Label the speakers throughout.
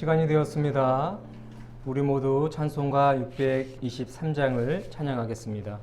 Speaker 1: 시간이 되었습니다. 우리 모두 찬송가 623장을 찬양하겠습니다.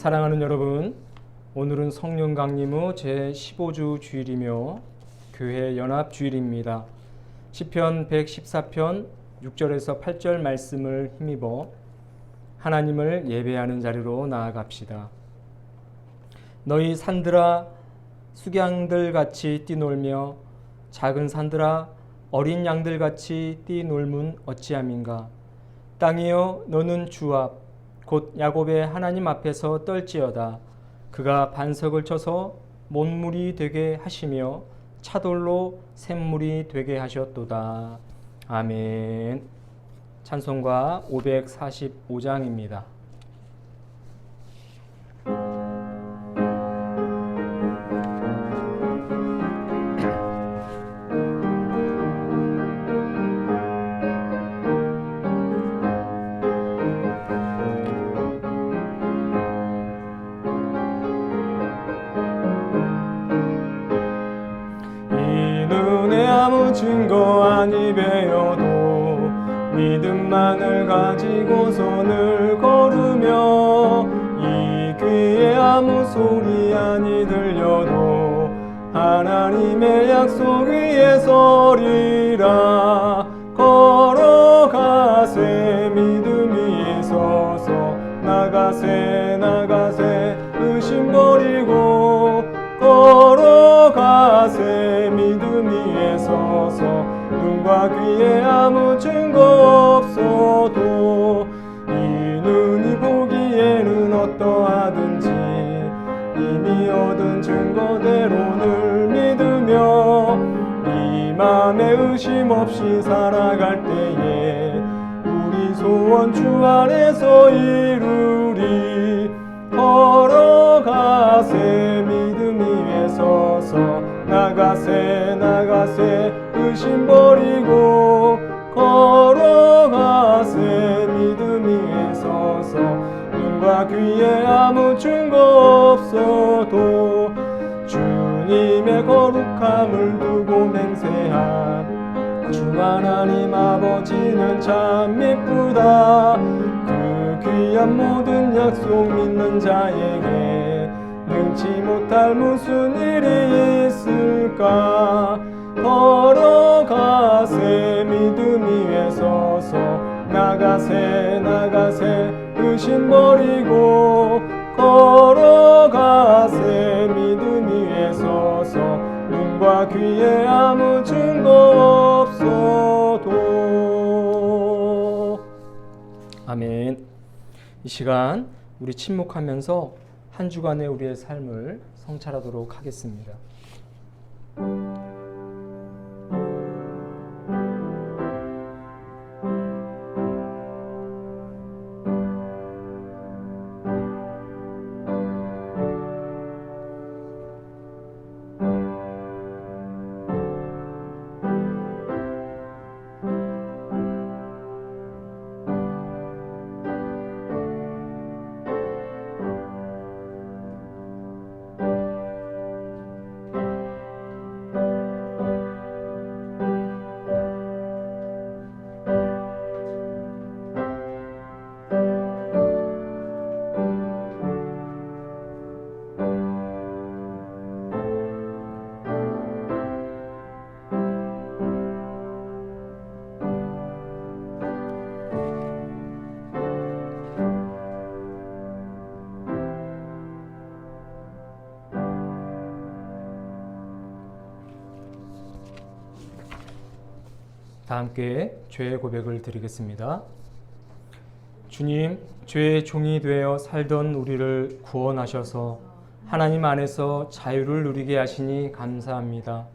Speaker 1: 사랑하는 여러분, 오늘은 성령 강림후 제15주 주일이며 교회 연합 주일입니다. 시편 114편 6절에서 8절 말씀을 힘입어 하나님을 예배하는 자리로 나아갑시다. 너희 산들아 숙양들같이 뛰놀며 작은 산들아 어린 양들같이 뛰놀문 어찌함인가. 땅이여 너는 주 앞 곧 야곱의 하나님 앞에서 떨지어다. 그가 반석을 쳐서 못물이 되게 하시며 차돌로 샘물이 되게 하셨도다. 아멘. 찬송가 545장입니다.
Speaker 2: 증거 아니 배워도 믿음만을 가지고 손을 걸으며 이 귀에 아무 소리 아니 들려도 하나님의 약속 위에 서리라. 걸어가세 믿음 위에 서서 나가세 나가세 의심 버리고 걸어가세 믿음 위에 서서 눈과 귀에 아무 증거 없어도 이 눈이 보기에는 어떠하든지 이미 얻은 증거대로 늘 믿으며 이 맘에 의심 없이 살아갈 때에 우리 소원 주 안에서 이루리. 걸어가세 믿음 위에 서서 나가세 나가세 의심 버리고 걸어가세 믿음 위에 서서 눈과 귀에 아무 증거 없어도 주님의 거룩함을 두고 맹세한 주 하나님 아버지는 참 미쁘다. 그 귀한 모든 약속 믿는 자에게 능치 못할 무슨 일이 있을까. 걸어가세 믿음 위에 서서 나가세 나가세 의심 버리고 걸어가세 믿음 위에 서서 눈과 귀에 아무 증거 없어도.
Speaker 1: 아멘. 이 시간 우리 침묵하면서 한 주간의 우리의 삶을 성찰하도록 하겠습니다. 다 함께 죄의 고백을 드리겠습니다. 주님, 죄의 종이 되어 살던 우리를 구원하셔서 하나님 안에서 자유를 누리게 하시니 감사합니다.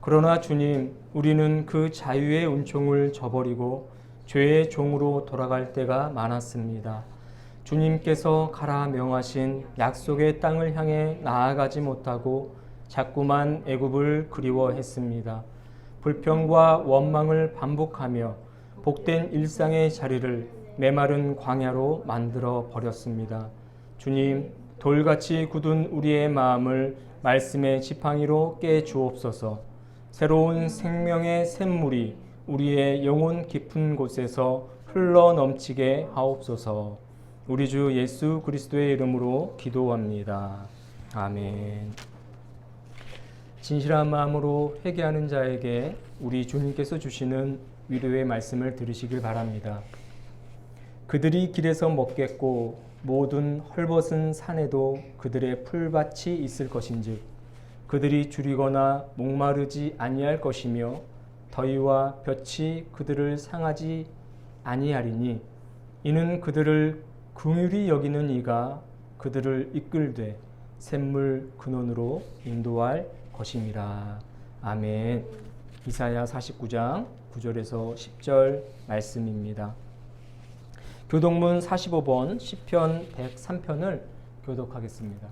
Speaker 1: 그러나 주님, 우리는 그 자유의 은총을 저버리고 죄의 종으로 돌아갈 때가 많았습니다. 주님께서 가라 명하신 약속의 땅을 향해 나아가지 못하고 자꾸만 애굽을 그리워했습니다. 불평과 원망을 반복하며 복된 일상의 자리를 메마른 광야로 만들어 버렸습니다. 주님, 돌같이 굳은 우리의 마음을 말씀의 지팡이로 깨 주옵소서. 새로운 생명의 샘물이 우리의 영혼 깊은 곳에서 흘러 넘치게 하옵소서. 우리 주 예수 그리스도의 이름으로 기도합니다. 아멘. 진실한 마음으로 회개하는 자에게 우리 주님께서 주시는 위로의 말씀을 들으시길 바랍니다. 그들이 길에서 먹겠고 모든 헐벗은 산에도 그들의 풀밭이 있을 것인즉 그들이 줄이거나 목마르지 아니할 것이며 더위와 볕이 그들을 상하지 아니하리니 이는 그들을 긍휼히 여기는 이가 그들을 이끌되 샘물 근원으로 인도할 것임이라. 아멘. 이사야 49장 9절에서 10절 말씀입니다. 교독문 45번 시편 103편을 교독하겠습니다.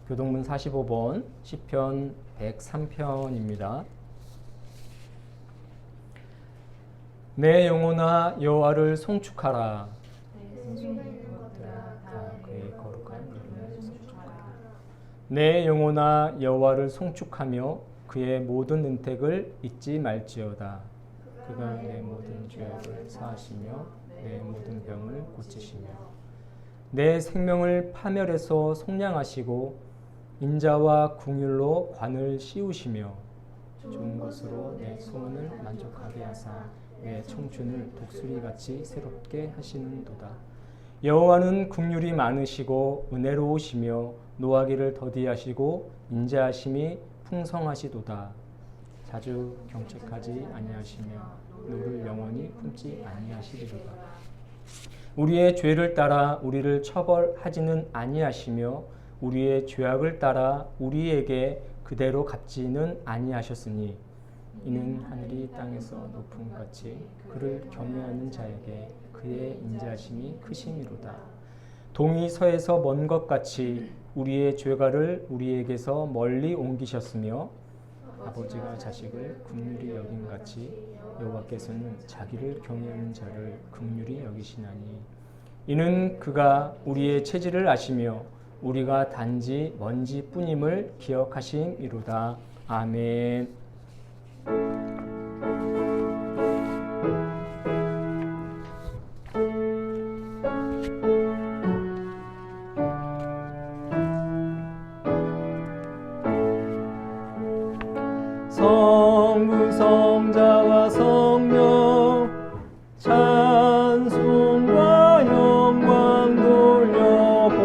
Speaker 1: 교독문 45번 시편 103편입니다. 내 영혼아 여호와를 송축하라. 내 영혼아 여호와를 송축하며 그의 모든 은택을 잊지 말지어다. 그가 내 모든 죄악을 사하시며 내 모든 병을 고치시며 내 생명을 파멸해서 속량하시고 인자와 긍휼로 관을 씌우시며 좋은 것으로 내 소원을 만족하게 하사 내 청춘을 독수리같이 새롭게 하시는도다. 여호와는 긍휼이 많으시고 은혜로우시며 노하기를 더디하시고 인자하심이 풍성하시도다. 자주 경책하지 아니하시며 노를 영원히 품지 아니하시리로다. 우리의 죄를 따라 우리를 처벌하지는 아니하시며 우리의 죄악을 따라 우리에게 그대로 갚지는 아니하셨으니 이는 하늘이 땅에서 높음 같이 그를 경외하는 자에게 그의 인자하심이 크심이로다. 동이 서에서 먼 것 같이 우리의 죄가를 우리에게서 멀리 옮기셨으며 아버지가 자식을 긍휼히 여긴 같이 여호와께서는 자기를 경외하는 자를 긍휼히 여기시나니 이는 그가 우리의 체질을 아시며 우리가 단지 먼지뿐임을 기억하심이로다. 아멘.
Speaker 2: 성부 성자와 성령 찬송과 영광 돌려보내세.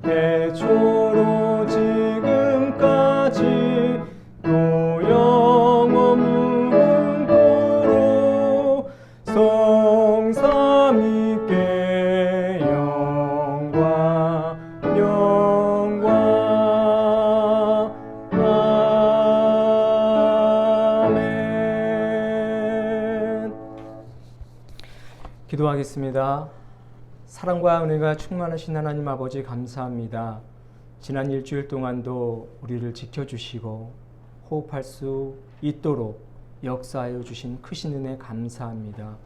Speaker 2: 대초로 지금까지 또 영원 무궁토록 성삼위께 영광
Speaker 1: 기도하겠습니다. 사랑과 은혜가 충만하신 하나님 아버지 감사합니다. 지난 일주일 동안도 우리를 지켜주시고 호흡할 수 있도록 역사하여 주신 크신 은혜 감사합니다.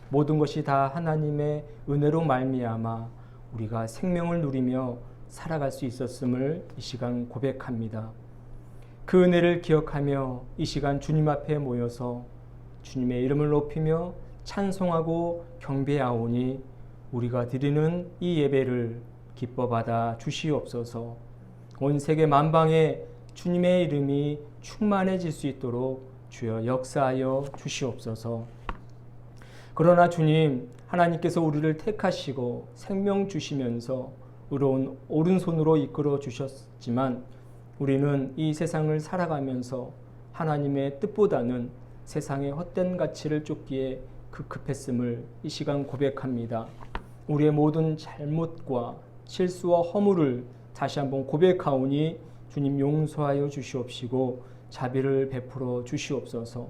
Speaker 1: 모든 것이 다 하나님의 은혜로 말미암아 우리가 생명을 누리며 살아갈 수 있었음을 이 시간 고백합니다. 그 은혜를 기억하며 이 시간 주님 앞에 모여서 주님의 이름을 높이며 찬송하고 경배하오니 우리가 드리는 이 예배를 기뻐 받아 주시옵소서. 온 세계 만방에 주님의 이름이 충만해질 수 있도록 주여 역사하여 주시옵소서. 그러나 주님, 하나님께서 우리를 택하시고 생명 주시면서 의로운 오른손으로 이끌어 주셨지만 우리는 이 세상을 살아가면서 하나님의 뜻보다는 세상의 헛된 가치를 쫓기에 급급했음을 이 시간 고백합니다. 우리의 모든 잘못과 실수와 허물을 다시 한번 고백하오니 주님 용서하여 주시옵시고 자비를 베풀어 주시옵소서.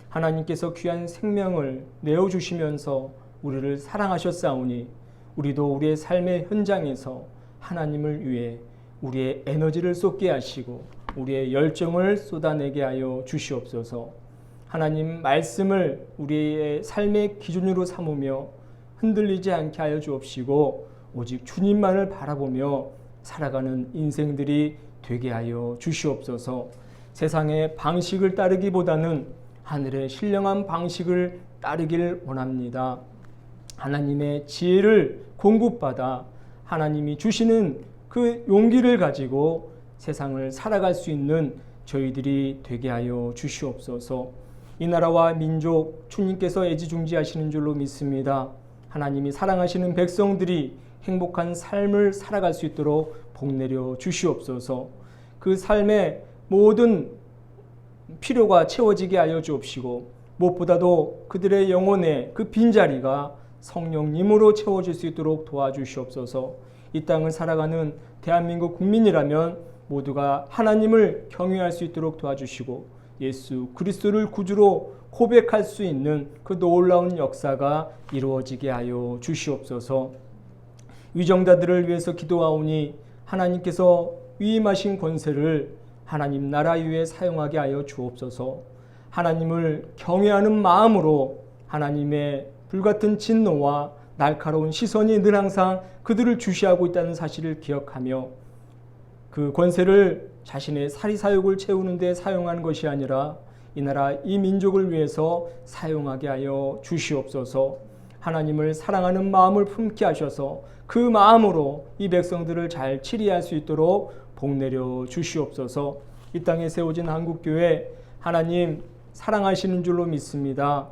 Speaker 1: 하나님께서 귀한 생명을 내어주시면서 우리를 사랑하셨사오니 우리도 우리의 삶의 현장에서 하나님을 위해 우리의 에너지를 쏟게 하시고 우리의 열정을 쏟아내게 하여 주시옵소서. 하나님 말씀을 우리의 삶의 기준으로 삼으며 흔들리지 않게 하여 주옵시고 오직 주님만을 바라보며 살아가는 인생들이 되게 하여 주시옵소서. 세상의 방식을 따르기보다는 하늘의 신령한 방식을 따르길 원합니다. 하나님의 지혜를 공급받아 하나님이 주시는 그 용기를 가지고 세상을 살아갈 수 있는 저희들이 되게 하여 주시옵소서. 이 나라와 민족 주님께서 애지중지하시는 줄로 믿습니다. 하나님이 사랑하시는 백성들이 행복한 삶을 살아갈 수 있도록 복내려 주시옵소서. 그 삶의 모든 필요가 채워지게 하여 주옵시고 무엇보다도 그들의 영혼의 그 빈자리가 성령님으로 채워질 수 있도록 도와주시옵소서. 이 땅을 살아가는 대한민국 국민이라면 모두가 하나님을 경외할 수 있도록 도와주시고 예수 그리스도를 구주로 고백할 수 있는 그 놀라운 역사가 이루어지게 하여 주시옵소서. 위정자들을 위해서 기도하오니 하나님께서 위임하신 권세를 하나님 나라 위에 사용하게 하여 주옵소서. 하나님을 경외하는 마음으로 하나님의 불같은 진노와 날카로운 시선이 늘 항상 그들을 주시하고 있다는 사실을 기억하며 그 권세를 자신의 사리사욕을 채우는 데 사용하는 것이 아니라 이 나라 이 민족을 위해서 사용하게 하여 주시옵소서. 하나님을 사랑하는 마음을 품게 하셔서 그 마음으로 이 백성들을 잘 치리할 수 있도록 복내려 주시옵소서. 이 땅에 세워진 한국교회 하나님 사랑하시는 줄로 믿습니다.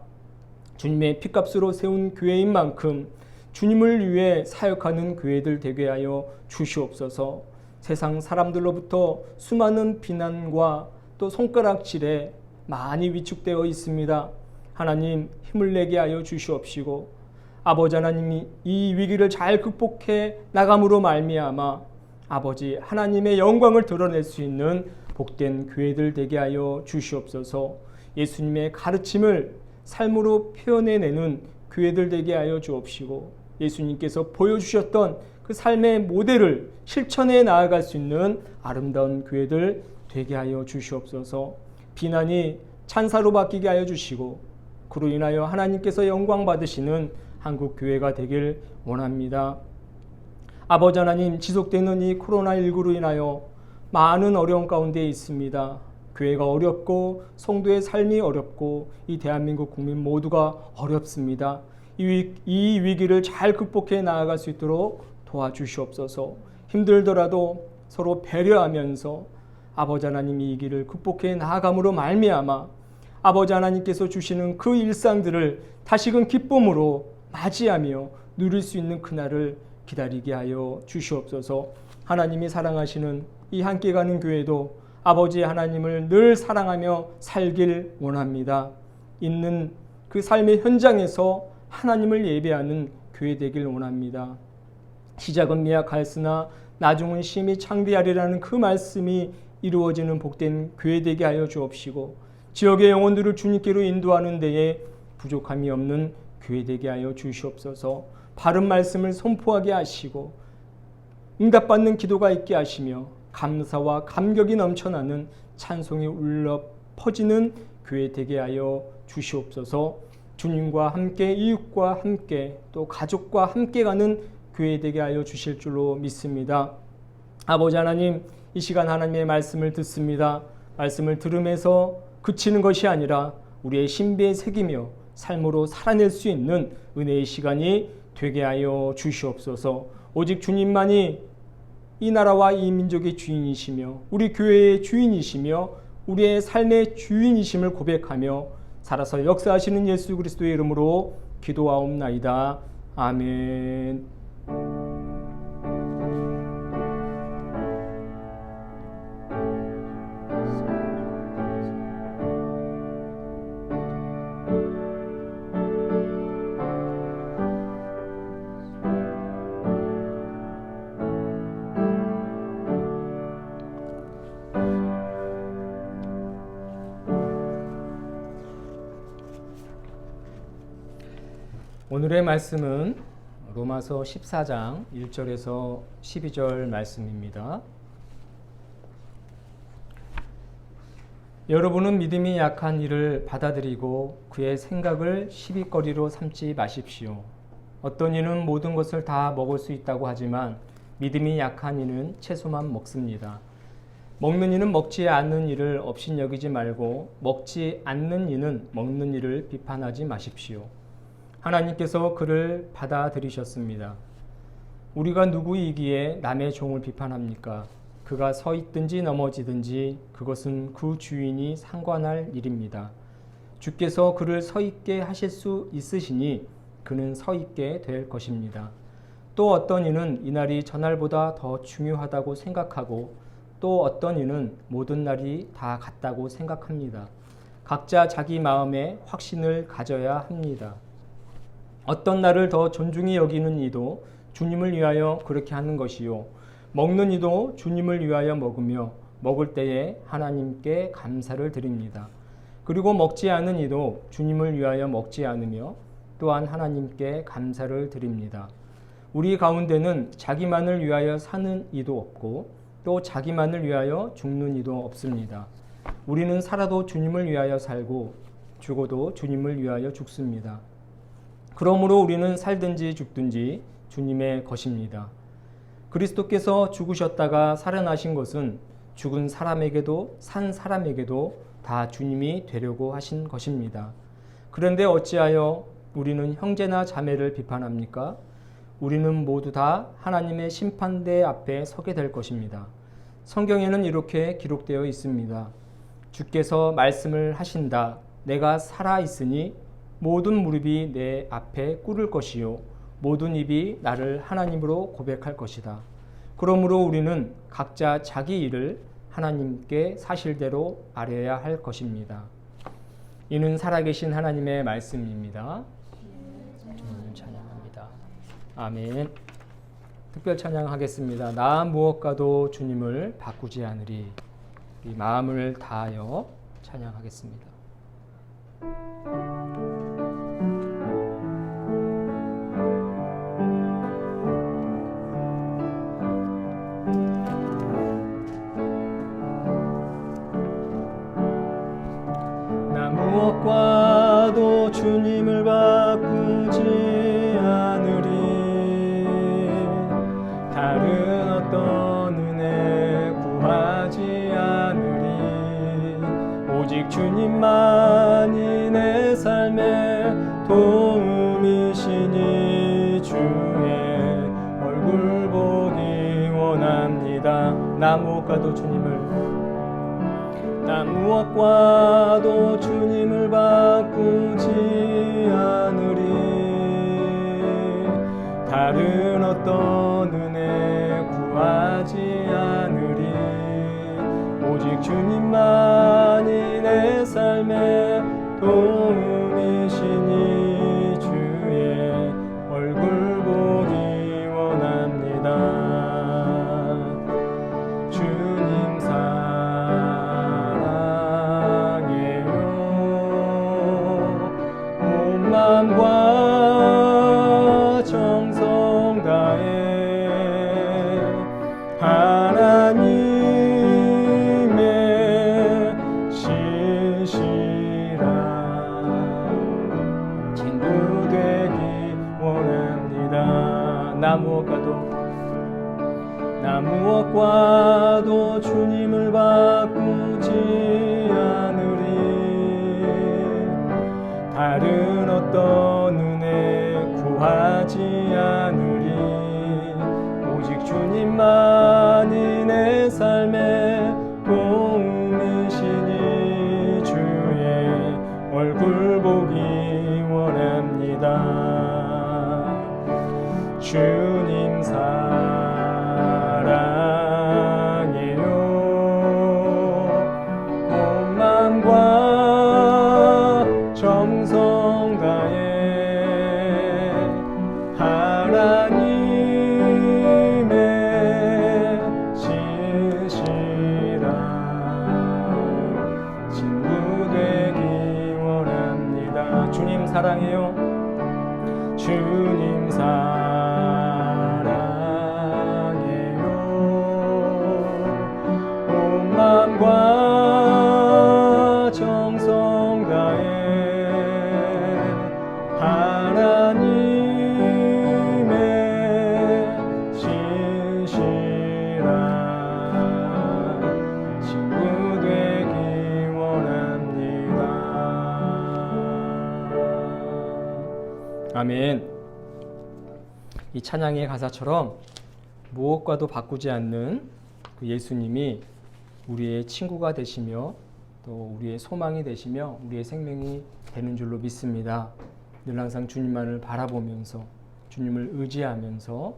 Speaker 1: 주님의 피값으로 세운 교회인 만큼 주님을 위해 사역하는 교회들 되게 하여 주시옵소서. 세상 사람들로부터 수많은 비난과 또 손가락질에 많이 위축되어 있습니다. 하나님 힘을 내게 하여 주시옵시고 아버지 하나님이 이 위기를 잘 극복해 나감으로 말미암아 아버지 하나님의 영광을 드러낼 수 있는 복된 교회들 되게 하여 주시옵소서. 예수님의 가르침을 삶으로 표현해내는 교회들 되게 하여 주옵시고 예수님께서 보여주셨던 그 삶의 모델을 실천해 나아갈 수 있는 아름다운 교회들 되게 하여 주시옵소서. 비난이 찬사로 바뀌게 하여 주시고 그로 인하여 하나님께서 영광 받으시는 한국 교회가 되길 원합니다. 아버지 하나님 지속되는 이 코로나19로 인하여 많은 어려움 가운데 있습니다. 교회가 어렵고 성도의 삶이 어렵고 이 대한민국 국민 모두가 어렵습니다. 이 위기를 잘 극복해 나아갈 수 있도록 도와주시옵소서. 힘들더라도 서로 배려하면서 아버지 하나님 이 위기를 극복해 나아감으로 말미암아 아버지 하나님께서 주시는 그 일상들을 다시금 기쁨으로 맞이하며 누릴 수 있는 그날을 기다리게 하여 주시옵소서. 하나님이 사랑하시는 이 함께 가는 교회도 아버지 하나님을 늘 사랑하며 살길 원합니다. 있는 그 삶의 현장에서 하나님을 예배하는 교회 되길 원합니다. 시작은 미약하였으나 나중은 심히 창대하리라는 그 말씀이 이루어지는 복된 교회 되게 하여 주옵시고 지역의 영혼들을 주님께로 인도하는 데에 부족함이 없는 교회 되게 하여 주시옵소서. 바른 말씀을 선포하게 하시고 응답받는 기도가 있게 하시며 감사와 감격이 넘쳐나는 찬송이 울려 퍼지는 교회 되게 하여 주시옵소서. 주님과 함께 이웃과 함께 또 가족과 함께 가는 교회 되게 하여 주실 줄로 믿습니다. 아버지 하나님, 이 시간 하나님의 말씀을 듣습니다. 말씀을 들으면서 그치는 것이 아니라 우리의 신비에 새기며 삶으로 살아낼 수 있는 은혜의 시간이 되게 하여 주시옵소서. 오직 주님만이 이 나라와 이 민족의 주인이시며 우리 교회의 주인이시며 우리의 삶의 주인이심을 고백하며 살아서 역사하시는 예수 그리스도의 이름으로 기도하옵나이다. 아멘. 오늘의 말씀은 로마서 14장 1절에서 12절 말씀입니다. 여러분은 믿음이 약한 이를 받아들이고 그의 생각을 시비거리로 삼지 마십시오. 어떤 이는 모든 것을 다 먹을 수 있다고 하지만 믿음이 약한 이는 채소만 먹습니다. 먹는 이는 먹지 않는 이를 업신여기지 말고 먹지 않는 이는 먹는 이를 비판하지 마십시오. 하나님께서 그를 받아들이셨습니다. 우리가 누구이기에 남의 종을 비판합니까? 그가 서 있든지 넘어지든지 그것은 그 주인이 상관할 일입니다. 주께서 그를 서 있게 하실 수 있으시니 그는 서 있게 될 것입니다. 또 어떤 이는 이날이 전날보다 더 중요하다고 생각하고 또 어떤 이는 모든 날이 다 같다고 생각합니다. 각자 자기 마음에 확신을 가져야 합니다. 어떤 날을 더 존중히 여기는 이도 주님을 위하여 그렇게 하는 것이요. 먹는 이도 주님을 위하여 먹으며 먹을 때에 하나님께 감사를 드립니다. 그리고 먹지 않은 이도 주님을 위하여 먹지 않으며 또한 하나님께 감사를 드립니다. 우리 가운데는 자기만을 위하여 사는 이도 없고 또 자기만을 위하여 죽는 이도 없습니다. 우리는 살아도 주님을 위하여 살고 죽어도 주님을 위하여 죽습니다. 그러므로 우리는 살든지 죽든지 주님의 것입니다. 그리스도께서 죽으셨다가 살아나신 것은 죽은 사람에게도 산 사람에게도 다 주님이 되려고 하신 것입니다. 그런데 어찌하여 우리는 형제나 자매를 비판합니까? 우리는 모두 다 하나님의 심판대 앞에 서게 될 것입니다. 성경에는 이렇게 기록되어 있습니다. 주께서 말씀을 하신다. 내가 살아 있으니 모든 무릎이 내 앞에 꿇을 것이요 모든 입이 나를 하나님으로 고백할 것이다. 그러므로 우리는 각자 자기 일을 하나님께 사실대로 아뢰야 할 것입니다. 이는 살아계신 하나님의 말씀입니다. 주님을 찬양합니다. 아멘. 특별 찬양하겠습니다. 나 무엇과도 주님을 바꾸지 않으리. 이 마음을 다하여 찬양하겠습니다.
Speaker 2: 무엇과도 주님을 바꾸지 않으리. 다른 어떤 은혜 구하지 않으리. 오직 주님만이 내 삶의 도움이시니 주의 얼굴 보기 원합니다. 나 무엇과도 주님을 바꾸지 않으리. 다른 어떤 은혜 구하지 않으리. 오직 주님만이 내 삶의 도움이시니 주의 얼굴 보기 원합니다. 주님 사랑해요. 온 마음과 무엇과도 주님을 바꾸지 않으리. 다른 어떤 은혜 구하지 않으리. 오직 주님만이 내 삶의 도움이시니 주의 얼굴 보기 원합니다. 주님 사랑해요. 온 마음과 정성 다해 하나님의 신실한 친구 되기 원합니다. 주님 사랑해요. 주님 사랑해요. 온 마음과 정성 다해 하나님의 신실한 친구 되기 원합니다.
Speaker 1: 아멘. 이 찬양의 가사처럼 무엇과도 바꾸지 않는 그 예수님이 우리의 친구가 되시며 또 우리의 소망이 되시며 우리의 생명이 되는 줄로 믿습니다. 늘 항상 주님만을 바라보면서 주님을 의지하면서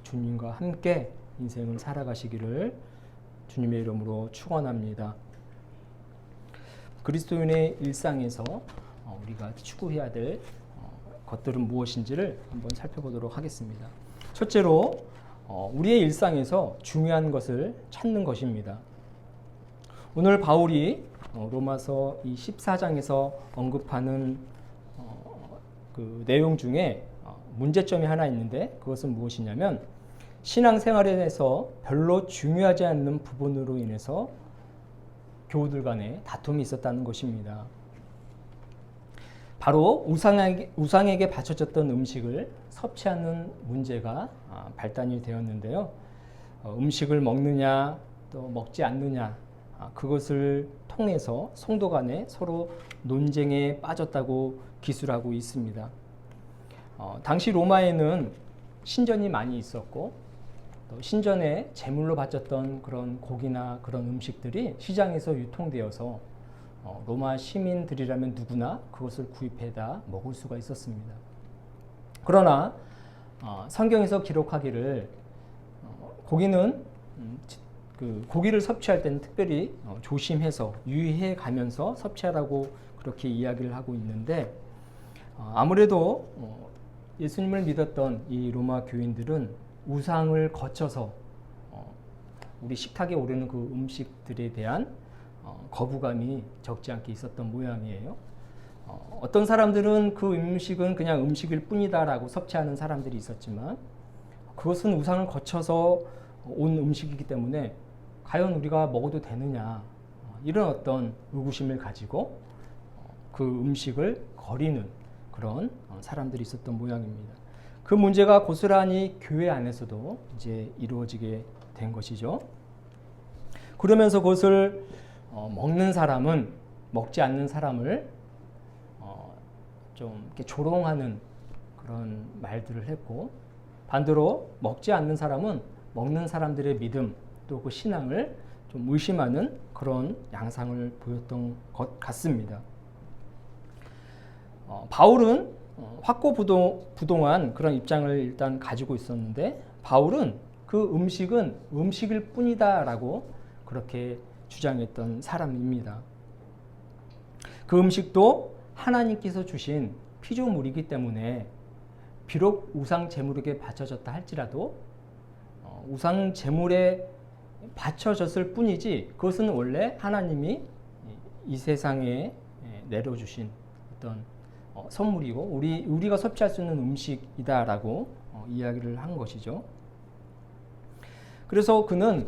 Speaker 1: 주님과 함께 인생을 살아가시기를 주님의 이름으로 축원합니다. 그리스도인의 일상에서 우리가 추구해야 될 것들은 무엇인지를 한번 살펴보도록 하겠습니다. 첫째로 우리의 일상에서 중요한 것을 찾는 것입니다. 오늘 바울이 로마서 이 14장에서 언급하는 그 내용 중에 문제점이 하나 있는데 그것은 무엇이냐면 신앙생활에서 별로 중요하지 않는 부분으로 인해서 교우들 간에 다툼이 있었다는 것입니다. 바로 우상에게 바쳐졌던 음식을 섭취하는 문제가 발단이 되었는데요. 음식을 먹느냐 또 먹지 않느냐 그것을 통해서 성도 간에 서로 논쟁에 빠졌다고 기술하고 있습니다. 당시 로마에는 신전이 많이 있었고 또 신전에 제물로 바쳤던 그런 고기나 그런 음식들이 시장에서 유통되어서 로마 시민들이라면 누구나 그것을 구입해다 먹을 수가 있었습니다. 그러나 성경에서 기록하기를 고기는 그 고기를 섭취할 때는 특별히 조심해서 유의해 가면서 섭취하라고 그렇게 이야기를 하고 있는데 아무래도 예수님을 믿었던 이 로마 교인들은 우상을 거쳐서 우리 식탁에 오르는 그 음식들에 대한 거부감이 적지 않게 있었던 모양이에요. 어떤 사람들은 그 음식은 그냥 음식일 뿐이다라고 섭취하는 사람들이 있었지만 그것은 우상을 거쳐서 온 음식이기 때문에 과연 우리가 먹어도 되느냐 이런 어떤 의구심을 가지고 그 음식을 거리는 그런 사람들이 있었던 모양입니다. 그 문제가 고스란히 교회 안에서도 이제 이루어지게 된 것이죠. 그러면서 그것을 먹는 사람은 먹지 않는 사람을 좀 이렇게 조롱하는 그런 말들을 했고 반대로 먹지 않는 사람은 먹는 사람들의 믿음 또 그 신앙을 좀 의심하는 그런 양상을 보였던 것 같습니다. 바울은 확고부동한 그런 입장을 일단 가지고 있었는데 바울은 그 음식은 음식일 뿐이다라고 그렇게 주장했던 사람입니다. 그 음식도 하나님께서 주신 피조물이기 때문에 비록 우상 제물에게 바쳐졌다 할지라도 우상 제물에 바쳐졌을 뿐이지 그것은 원래 하나님이 이 세상에 내려주신 어떤 선물이고 우리가 섭취할 수 있는 음식이다라고 이야기를 한 것이죠. 그래서 그는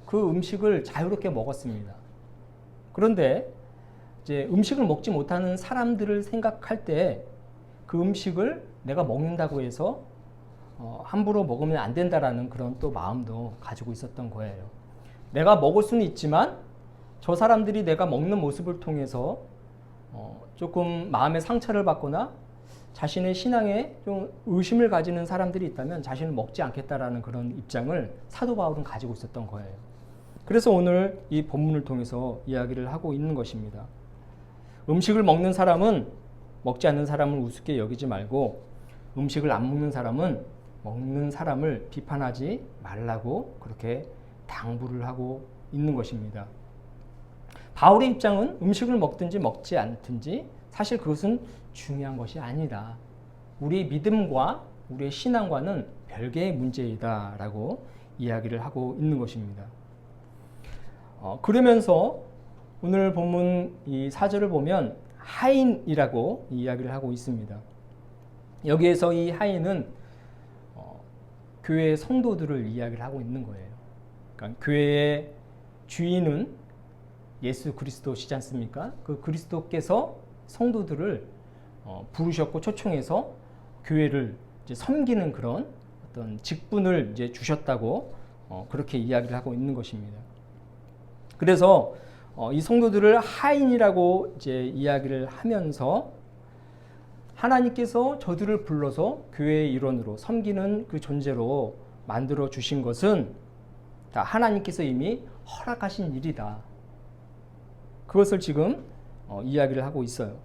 Speaker 1: 그 음식을 자유롭게 먹었습니다. 그런데 이제 음식을 먹지 못하는 사람들을 생각할 때 그 음식을 내가 먹는다고 해서 함부로 먹으면 안 된다라는 그런 또 마음도 가지고 있었던 거예요. 내가 먹을 수는 있지만 저 사람들이 내가 먹는 모습을 통해서 조금 마음의 상처를 받거나 자신의 신앙에 좀 의심을 가지는 사람들이 있다면 자신을 먹지 않겠다라는 그런 입장을 사도 바울은 가지고 있었던 거예요. 그래서 오늘 이 본문을 통해서 이야기를 하고 있는 것입니다. 음식을 먹는 사람은 먹지 않는 사람을 우습게 여기지 말고 음식을 안 먹는 사람은 먹는 사람을 비판하지 말라고 그렇게 당부를 하고 있는 것입니다. 바울의 입장은 음식을 먹든지 먹지 않든지 사실 그것은 중요한 것이 아니다. 우리의 믿음과 우리의 신앙과는 별개의 문제이다 라고 이야기를 하고 있는 것입니다. 그러면서 오늘 본문 이 4절을 보면 하인이라고 이야기를 하고 있습니다. 여기에서 이 하인은 교회의 성도들을 이야기를 하고 있는 거예요. 그러니까 교회의 주인은 예수 그리스도시지 않습니까? 그 그리스도께서 성도들을 부르셨고 초청해서 교회를 이제 섬기는 그런 어떤 직분을 이제 주셨다고 그렇게 이야기를 하고 있는 것입니다. 그래서 이 성도들을 하인이라고 이제 이야기를 하면서 하나님께서 저들을 불러서 교회의 일원으로 섬기는 그 존재로 만들어 주신 것은 다 하나님께서 이미 허락하신 일이다. 그것을 지금 이야기를 하고 있어요.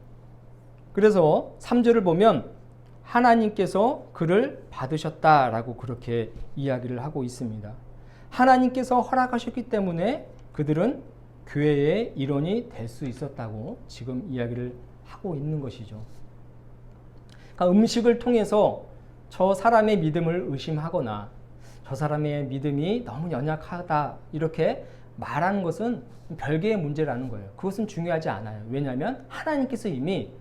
Speaker 1: 그래서 3절을 보면 하나님께서 그를 받으셨다라고 그렇게 이야기를 하고 있습니다. 하나님께서 허락하셨기 때문에 그들은 교회의 일원이 될 수 있었다고 지금 이야기를 하고 있는 것이죠. 그러니까 음식을 통해서 저 사람의 믿음을 의심하거나 저 사람의 믿음이 너무 연약하다 이렇게 말하는 것은 별개의 문제라는 거예요. 그것은 중요하지 않아요. 왜냐하면 하나님께서 이미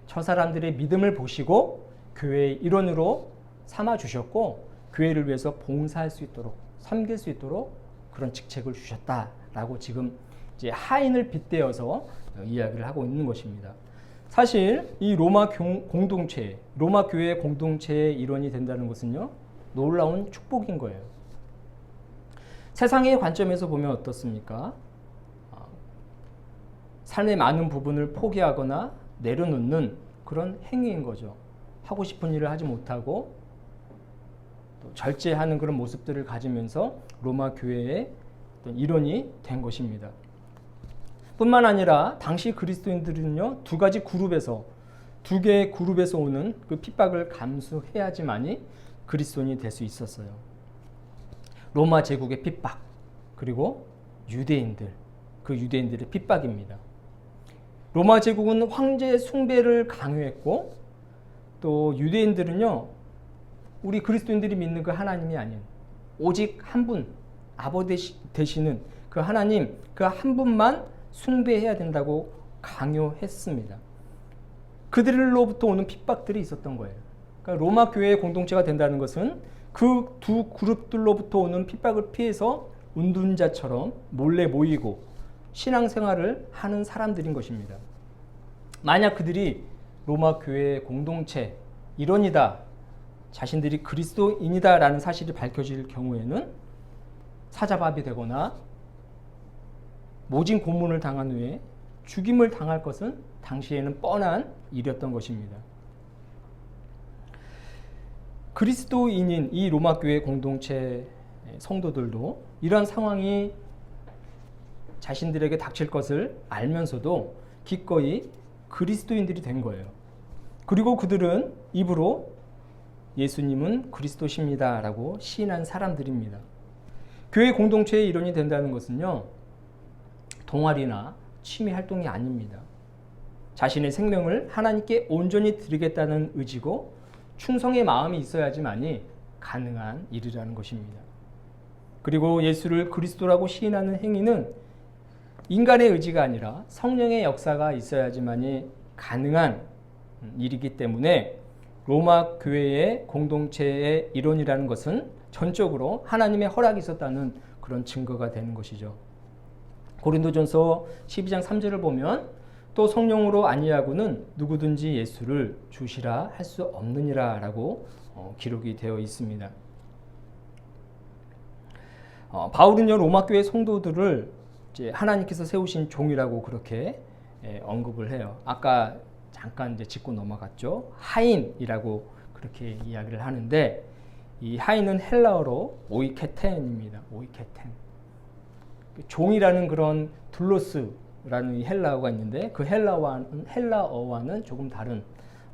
Speaker 1: 저 사람들의 믿음을 보시고 교회의 일원으로 삼아 주셨고 교회를 위해서 봉사할 수 있도록 섬길 수 있도록 그런 직책을 주셨다라고 지금 이제 하인을 빗대어서 이야기를 하고 있는 것입니다. 사실 이 로마 공동체, 로마 교회 공동체의 일원이 된다는 것은요, 놀라운 축복인 거예요. 세상의 관점에서 보면 어떻습니까? 삶의 많은 부분을 포기하거나 내려놓는 그런 행위인 거죠. 하고 싶은 일을 하지 못하고 또 절제하는 그런 모습들을 가지면서 로마 교회의 어떤 일원이 된 것입니다. 뿐만 아니라 당시 그리스도인들은요, 두 개의 그룹에서 오는 그 핍박을 감수해야지만이 그리스도인이 될 수 있었어요. 로마 제국의 핍박, 그리고 유대인들, 그 유대인들의 핍박입니다. 로마 제국은 황제 숭배를 강요했고 또 유대인들은요, 우리 그리스도인들이 믿는 그 하나님이 아닌 오직 한 분, 아버지 되시는 그 하나님, 그 한 분만 숭배해야 된다고 강요했습니다. 그들로부터 오는 핍박들이 있었던 거예요. 그러니까 로마 교회의 공동체가 된다는 것은 그 두 그룹들로부터 오는 핍박을 피해서 운둔자처럼 몰래 모이고 신앙생활을 하는 사람들인 것입니다. 만약 그들이 로마 교회의 공동체 일원이다, 자신들이 그리스도인이다 라는 사실이 밝혀질 경우에는 사자밥이 되거나 모진 고문을 당한 후에 죽임을 당할 것은 당시에는 뻔한 일이었던 것입니다. 그리스도인인 이 로마 교회 공동체 성도들도 이러한 상황이 자신들에게 닥칠 것을 알면서도 기꺼이 그리스도인들이 된 거예요. 그리고 그들은 입으로 예수님은 그리스도십니다 라고 시인한 사람들입니다. 교회 공동체의 일원이 된다는 것은요, 동아리나 취미 활동이 아닙니다. 자신의 생명을 하나님께 온전히 드리겠다는 의지고 충성의 마음이 있어야지만이 가능한 일이라는 것입니다. 그리고 예수를 그리스도라고 시인하는 행위는 인간의 의지가 아니라 성령의 역사가 있어야지만이 가능한 일이기 때문에 로마 교회의 공동체의 일원이라는 것은 전적으로 하나님의 허락이 있었다는 그런 증거가 되는 것이죠. 고린도전서 12장 3절을 보면 또 성령으로 아니하고는 누구든지 예수를 주시라 할 수 없느니라 라고 기록이 되어 있습니다. 바울은요 로마 교회 성도들을 이제 하나님께서 세우신 종이라고 그렇게 언급을 해요. 아까 잠깐 이제 짚고 넘어갔죠. 하인이라고 그렇게 이야기를 하는데 이 하인은 헬라어로 오이케텐입니다. 오이케텐. 종이라는 그런 둘로스라는 이 헬라어가 있는데 그 헬라어와는 조금 다른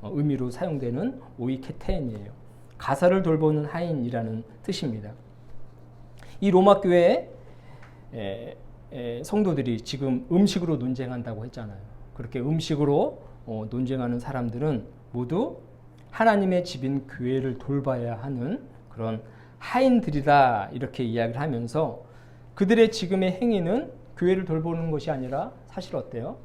Speaker 1: 의미로 사용되는 오이케텐이에요. 가사를 돌보는 하인이라는 뜻입니다. 이 로마 교회의 성도들이 지금 음식으로 논쟁한다고 했잖아요. 그렇게 음식으로 논쟁하는 사람들은 모두 하나님의 집인 교회를 돌봐야 하는 그런 하인들이다 이렇게 이야기를 하면서 그들의 지금의 행위는 교회를 돌보는 것이 아니라 사실 어때요?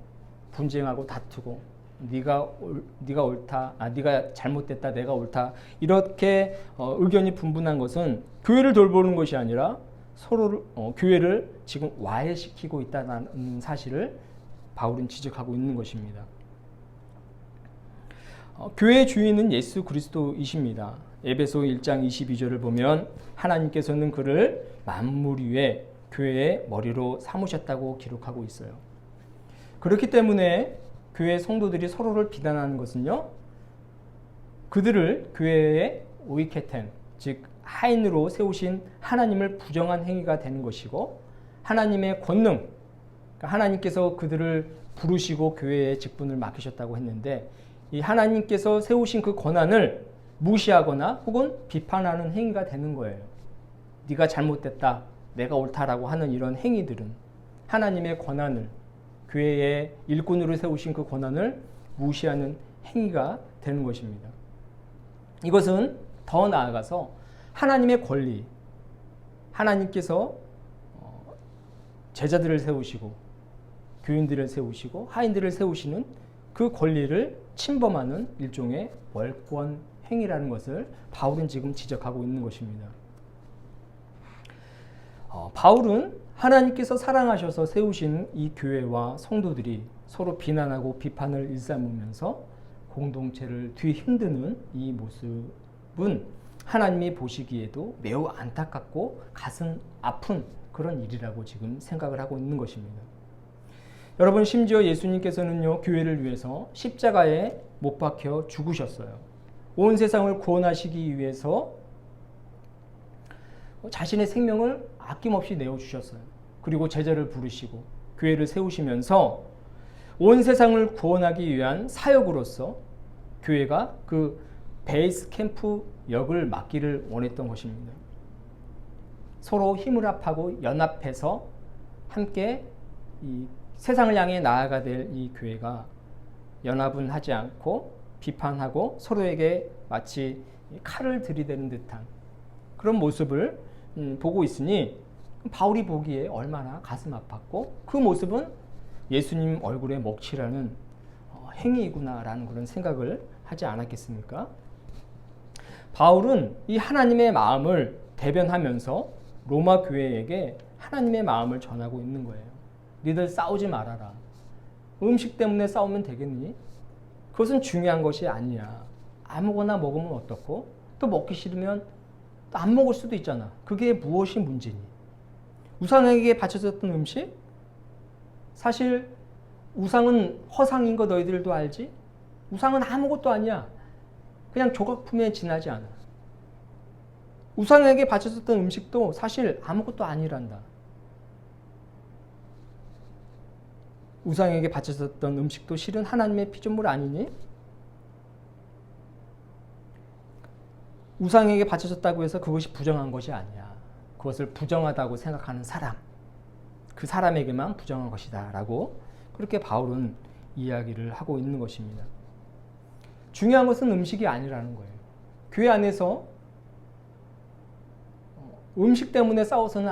Speaker 1: 분쟁하고 다투고 네가 옳다, 네가 잘못됐다, 내가 옳다 이렇게 의견이 분분한 것은 교회를 돌보는 것이 아니라 서로 교회를 지금 와해시키고 있다는 사실을 바울은 지적하고 있는 것입니다. 교회의 주인은 예수 그리스도이십니다. 에베소 1장 22절을 보면 하나님께서는 그를 만물 위에 교회의 머리로 삼으셨다고 기록하고 있어요. 그렇기 때문에 교회 성도들이 서로를 비난하는 것은요, 그들을 교회의 오이케텐, 즉 하인으로 세우신 하나님을 부정한 행위가 되는 것이고 하나님의 권능, 그러니까 하나님께서 그들을 부르시고 교회에 직분을 맡기셨다고 했는데 이 하나님께서 세우신 그 권한을 무시하거나 혹은 비판하는 행위가 되는 거예요. 네가 잘못됐다, 내가 옳다라고 하는 이런 행위들은 하나님의 권한을, 교회의 일꾼으로 세우신 그 권한을 무시하는 행위가 되는 것입니다. 이것은 더 나아가서 하나님의 권리, 하나님께서 제자들을 세우시고 교인들을 세우시고 하인들을 세우시는 그 권리를 침범하는 일종의 월권 행위라는 것을 바울은 지금 지적하고 있는 것입니다. 바울은 하나님께서 사랑하셔서 세우신 이 교회와 성도들이 서로 비난하고 비판을 일삼으면서 공동체를 뒤흔드는 이 모습은 하나님이 보시기에도 매우 안타깝고 가슴 아픈 그런 일이라고 지금 생각을 하고 있는 것입니다. 여러분, 심지어 예수님께서는요, 교회를 위해서 십자가에 못 박혀 죽으셨어요. 온 세상을 구원하시기 위해서 자신의 생명을 아낌없이 내어주셨어요. 그리고 제자를 부르시고 교회를 세우시면서 온 세상을 구원하기 위한 사역으로서 교회가 그 베이스 캠프 역을 맡기를 원했던 것입니다. 서로 힘을 합하고 연합해서 함께 이 세상을 향해 나아가 될 이 교회가 연합은 하지 않고 비판하고 서로에게 마치 칼을 들이대는 듯한 그런 모습을 보고 있으니 바울이 보기에 얼마나 가슴 아팠고 그 모습은 예수님 얼굴에 먹칠하는 행위이구나라는 그런 생각을 하지 않았겠습니까? 바울은 이 하나님의 마음을 대변하면서 로마 교회에게 하나님의 마음을 전하고 있는 거예요. 니들 싸우지 말아라. 음식 때문에 싸우면 되겠니? 그것은 중요한 것이 아니야. 아무거나 먹으면 어떻고? 또 먹기 싫으면 또 안 먹을 수도 있잖아. 그게 무엇이 문제니? 우상에게 바쳐졌던 음식? 사실 우상은 허상인 거 너희들도 알지? 우상은 아무것도 아니야. 그냥 조각품에 지나지 않아. 우상에게 바쳐졌던 음식도 사실 아무것도 아니란다. 우상에게 바쳐졌던 음식도 실은 하나님의 피조물 아니니? 우상에게 바쳐졌다고 해서 그것이 부정한 것이 아니야. 그것을 부정하다고 생각하는 사람, 그 사람에게만 부정한 것이다 라고 그렇게 바울은 이야기를 하고 있는 것입니다. 중요한 것은 음식이 아니라는 거예요. 교회 안에서 음식 때문에 싸워서는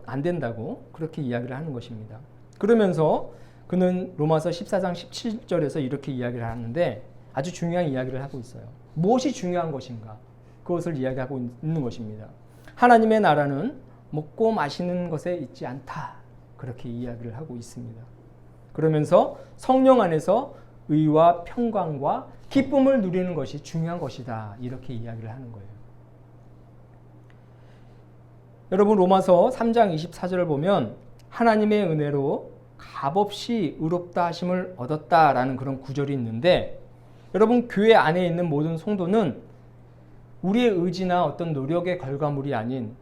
Speaker 1: 안 된다고 그렇게 이야기를 하는 것입니다. 그러면서 그는 로마서 14장 17절에서 이렇게 이야기를 하는데 아주 중요한 이야기를 하고 있어요. 무엇이 중요한 것인가? 그것을 이야기하고 있는 것입니다. 하나님의 나라는 먹고 마시는 것에 있지 않다. 그렇게 이야기를 하고 있습니다. 그러면서 성령 안에서 의와 평강과 기쁨을 누리는 것이 중요한 것이다. 이렇게 이야기를 하는 거예요. 여러분 로마서 3장 24절을 보면 하나님의 은혜로 값없이 의롭다 하심을 얻었다라는 그런 구절이 있는데 여러분 교회 안에 있는 모든 성도는 우리의 의지나 어떤 노력의 결과물이 아닌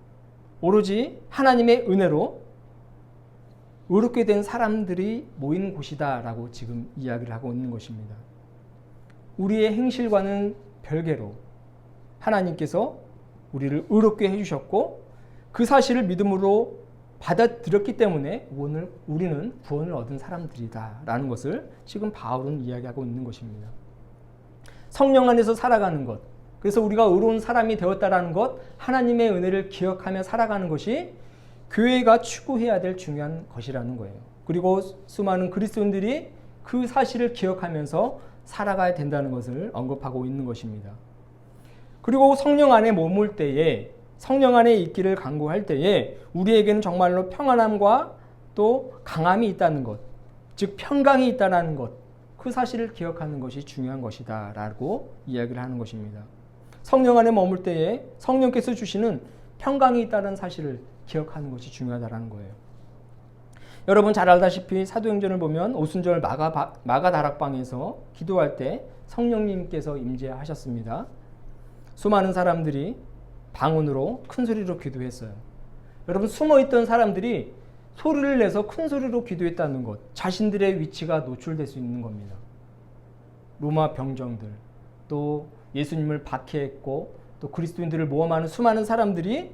Speaker 1: 오로지 하나님의 은혜로 의롭게 된 사람들이 모이는 곳이다라고 지금 이야기를 하고 있는 것입니다. 우리의 행실과는 별개로 하나님께서 우리를 의롭게 해주셨고 그 사실을 믿음으로 받아들였기 때문에 오늘 우리는 구원을 얻은 사람들이다라는 것을 지금 바울은 이야기하고 있는 것입니다. 성령 안에서 살아가는 것, 그래서 우리가 의로운 사람이 되었다라는 것, 하나님의 은혜를 기억하며 살아가는 것이 교회가 추구해야 될 중요한 것이라는 거예요. 그리고 수많은 그리스도인들이 그 사실을 기억하면서 살아가야 된다는 것을 언급하고 있는 것입니다. 그리고 성령 안에 머물 때에 성령 안에 있기를 간구할 때에 우리에게는 정말로 평안함과 또 강함이 있다는 것, 즉 평강이 있다는 것, 그 사실을 기억하는 것이 중요한 것이다 라고 이야기를 하는 것입니다. 성령 안에 머물 때에 성령께서 주시는 평강이 있다는 사실을 기억하는 것이 중요하다는 거예요. 여러분 잘 알다시피 사도행전을 보면 오순절 마가다락방에서 기도할 때 성령님께서 임재하셨습니다. 수많은 사람들이 방언으로 큰 소리로 기도했어요. 여러분 숨어있던 사람들이 소리를 내서 큰 소리로 기도했다는 것, 자신들의 위치가 노출될 수 있는 겁니다. 로마 병정들, 또 예수님을 박해했고 또 그리스도인들을 모험하는 수많은 사람들이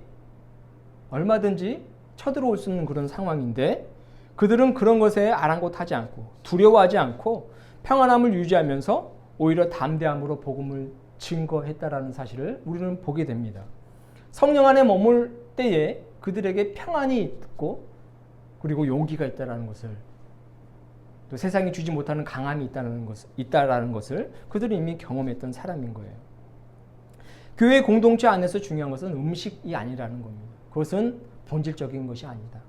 Speaker 1: 얼마든지 쳐들어올 수 있는 그런 상황인데 그들은 그런 것에 아랑곳하지 않고 두려워하지 않고 평안함을 유지하면서 오히려 담대함으로 복음을 증거했다라는 사실을 우리는 보게 됩니다. 성령 안에 머물 때에 그들에게 평안이 있고 그리고 용기가 있다라는 것을 또 세상이 주지 못하는 강함이 있다라는 것을 그들이 이미 경험했던 사람인 거예요. 교회 공동체 안에서 중요한 것은 음식이 아니라는 겁니다. 그것은 본질적인 것이 아니다.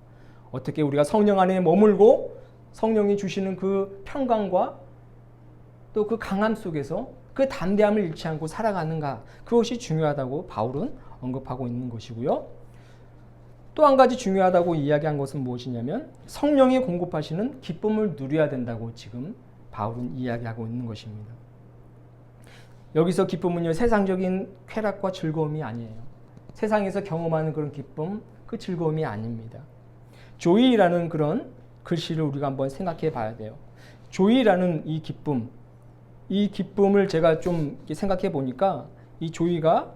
Speaker 1: 어떻게 우리가 성령 안에 머물고 성령이 주시는 그 평강과 또 그 강함 속에서 그 담대함을 잃지 않고 살아가는가, 그것이 중요하다고 바울은 언급하고 있는 것이고요. 또 한 가지 중요하다고 이야기한 것은 무엇이냐면 성령이 공급하시는 기쁨을 누려야 된다고 지금 바울은 이야기하고 있는 것입니다. 여기서 기쁨은요, 세상적인 쾌락과 즐거움이 아니에요. 세상에서 경험하는 그런 기쁨, 그 즐거움이 아닙니다. 조이라는 그런 글씨를 우리가 한번 생각해 봐야 돼요. 조이라는 이 기쁨을 제가 좀 생각해 보니까 이 조이가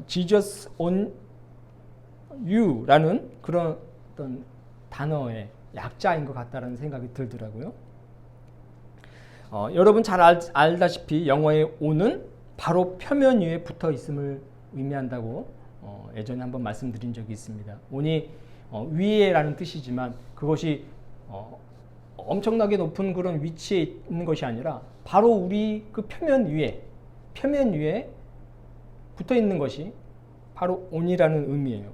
Speaker 1: Jesus on you라는 그런 어떤 단어의 약자인 것 같다는 생각이 들더라고요. 여러분 잘 알다시피 영어의 on은 바로 표면 위에 붙어 있음을 의미한다고 예전에 한번 말씀드린 적이 있습니다. on이 위에라는 뜻이지만 그것이 엄청나게 높은 그런 위치에 있는 것이 아니라 바로 우리 그 표면 위에 붙어 있는 것이 바로 on이라는 의미예요.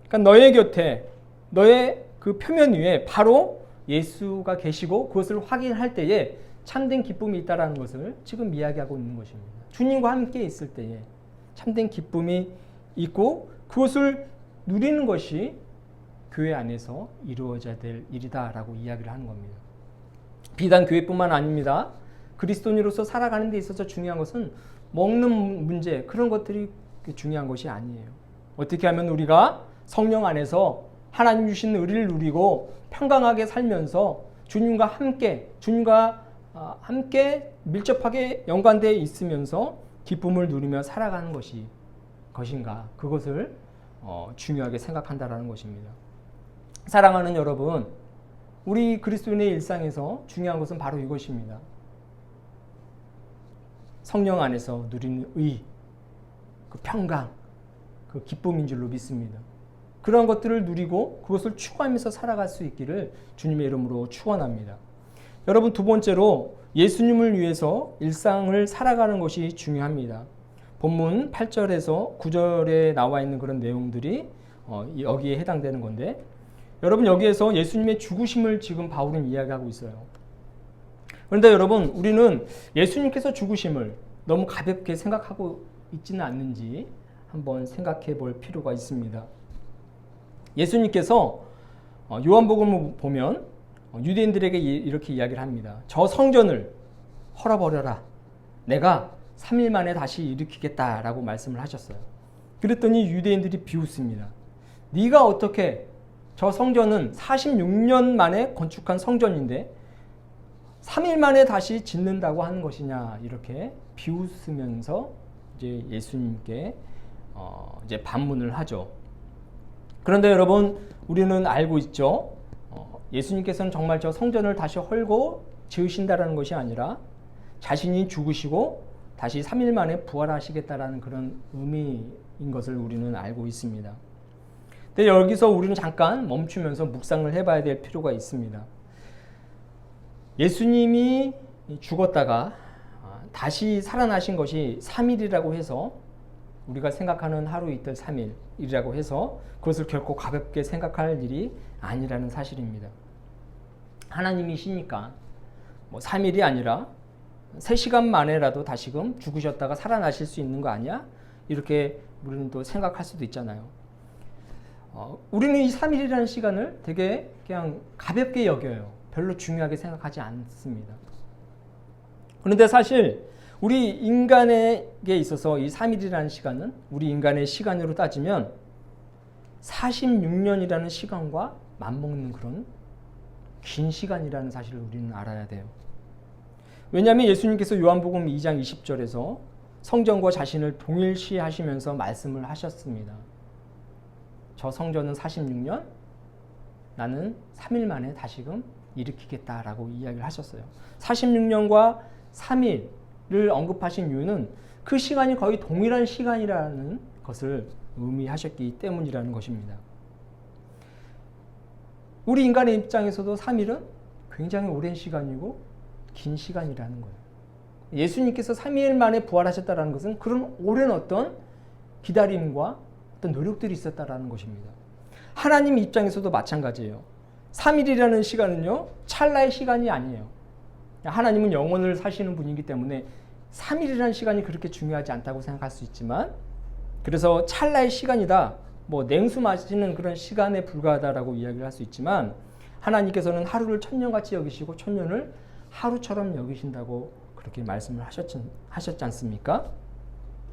Speaker 1: 그러니까 너의 곁에, 너의 그 표면 위에 바로 예수가 계시고 그것을 확인할 때에 참된 기쁨이 있다는 것을 지금 이야기하고 있는 것입니다. 주님과 함께 있을 때에 참된 기쁨이 있고 그것을 누리는 것이 교회 안에서 이루어져야 될 일이다라고 이야기를 하는 겁니다. 비단 교회뿐만 아닙니다. 그리스도인으로서 살아가는 데 있어서 중요한 것은 먹는 문제, 그런 것들이 중요한 것이 아니에요. 어떻게 하면 우리가 성령 안에서 하나님 주신 의를 누리고 평강하게 살면서 주님과 함께 밀접하게 연관되어 있으면서 기쁨을 누리며 살아가는 것인가, 그것을 중요하게 생각한다라는 것입니다. 사랑하는 여러분, 우리 그리스도인의 일상에서 중요한 것은 바로 이것입니다. 성령 안에서 누리는 의, 그 평강, 그 기쁨인 줄로 믿습니다. 그런 것들을 누리고 그것을 추구하면서 살아갈 수 있기를 주님의 이름으로 축원합니다. 여러분, 두 번째로 예수님을 위해서 일상을 살아가는 것이 중요합니다. 본문 8절에서 9절에 나와 있는 그런 내용들이 여기에 해당되는 건데, 여러분 여기에서 예수님의 죽으심을 지금 바울은 이야기하고 있어요. 그런데 여러분, 우리는 예수님께서 죽으심을 너무 가볍게 생각하고 있지는 않는지 한번 생각해 볼 필요가 있습니다. 예수님께서 요한복음을 보면 유대인들에게 이렇게 이야기를 합니다. 저 성전을 헐어버려라. 내가 3일 만에 다시 일으키겠다라고 말씀을 하셨어요. 그랬더니 유대인들이 비웃습니다. 네가 어떻게, 저 성전은 46년 만에 건축한 성전인데 3일 만에 다시 짓는다고 하는 것이냐, 이렇게 비웃으면서 이제 예수님께 이제 반문을 하죠. 그런데 여러분, 우리는 알고 있죠. 예수님께서는 정말 저 성전을 다시 헐고 지으신다라는 것이 아니라 자신이 죽으시고 다시 3일 만에 부활하시겠다라는 그런 의미인 것을 우리는 알고 있습니다. 근데 여기서 우리는 잠깐 멈추면서 묵상을 해봐야 될 필요가 있습니다. 예수님이 죽었다가 다시 살아나신 것이 3일이라고 해서, 우리가 생각하는 하루 이틀 3일이라고 해서 그것을 결코 가볍게 생각할 일이 아니라는 사실입니다. 하나님이시니까 뭐 3일이 아니라 3시간 만에라도 다시금 죽으셨다가 살아나실 수 있는 거 아니야? 이렇게 우리는 또 생각할 수도 있잖아요. 우리는 이 3일이라는 시간을 되게 그냥 가볍게 여겨요. 별로 중요하게 생각하지 않습니다. 그런데 사실 우리 인간에게 있어서 이 3일이라는 시간은 우리 인간의 시간으로 따지면 46년이라는 시간과 맞먹는 그런 긴 시간이라는 사실을 우리는 알아야 돼요. 왜냐하면 예수님께서 요한복음 2장 20절에서 성전과 자신을 동일시하시면서 말씀을 하셨습니다. 저 성전은 46년, 나는 3일 만에 다시금 일으키겠다라고 이야기를 하셨어요. 46년과 3일을 언급하신 이유는 그 시간이 거의 동일한 시간이라는 것을 의미하셨기 때문이라는 것입니다. 우리 인간의 입장에서도 3일은 굉장히 오랜 시간이고 긴 시간이라는 거예요. 예수님께서 3일 만에 부활하셨다는 것은 그런 오랜 어떤 기다림과 어떤 노력들이 있었다는 것입니다. 하나님 입장에서도 마찬가지예요. 3일이라는 시간은요, 찰나의 시간이 아니에요. 하나님은 영원을 사시는 분이기 때문에 3일이라는 시간이 그렇게 중요하지 않다고 생각할 수 있지만, 그래서 찰나의 시간이다, 뭐 냉수 마시는 그런 시간에 불과하다라고 이야기를 할 수 있지만, 하나님께서는 하루를 천년같이 여기시고 천년을 하루처럼 여기신다고 그렇게 말씀을 하셨지 않습니까?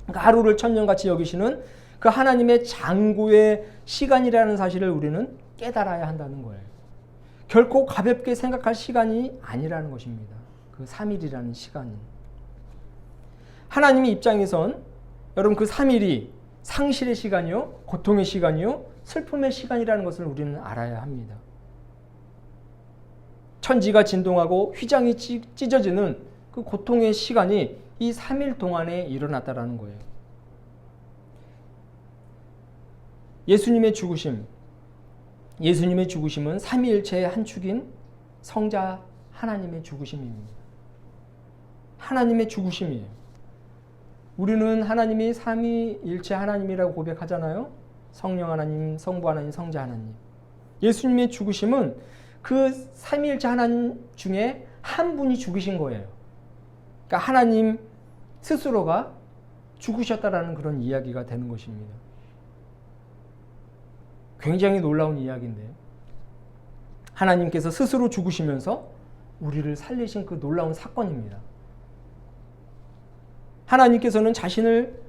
Speaker 1: 그러니까 하루를 천년같이 여기시는 그 하나님의 장구의 시간이라는 사실을 우리는 깨달아야 한다는 거예요. 결코 가볍게 생각할 시간이 아니라는 것입니다. 그 3일이라는 시간은. 하나님의 입장에선 여러분 그 3일이 상실의 시간이요, 고통의 시간이요, 슬픔의 시간이라는 것을 우리는 알아야 합니다. 천지가 진동하고 휘장이 찢어지는 그 고통의 시간이 이 3일 동안에 일어났다라는 거예요. 예수님의 죽으심은 3위일체의 한 축인 성자 하나님의 죽으심입니다. 하나님의 죽으심이에요. 우리는 하나님이 삼위일체 하나님이라고 고백하잖아요. 성령 하나님, 성부 하나님, 성자 하나님. 예수님의 죽으심은 그 삼위일체 하나님 중에 한 분이 죽으신 거예요. 그러니까 하나님 스스로가 죽으셨다라는 그런 이야기가 되는 것입니다. 굉장히 놀라운 이야기인데요. 하나님께서 스스로 죽으시면서 우리를 살리신 그 놀라운 사건입니다. 하나님께서는 자신을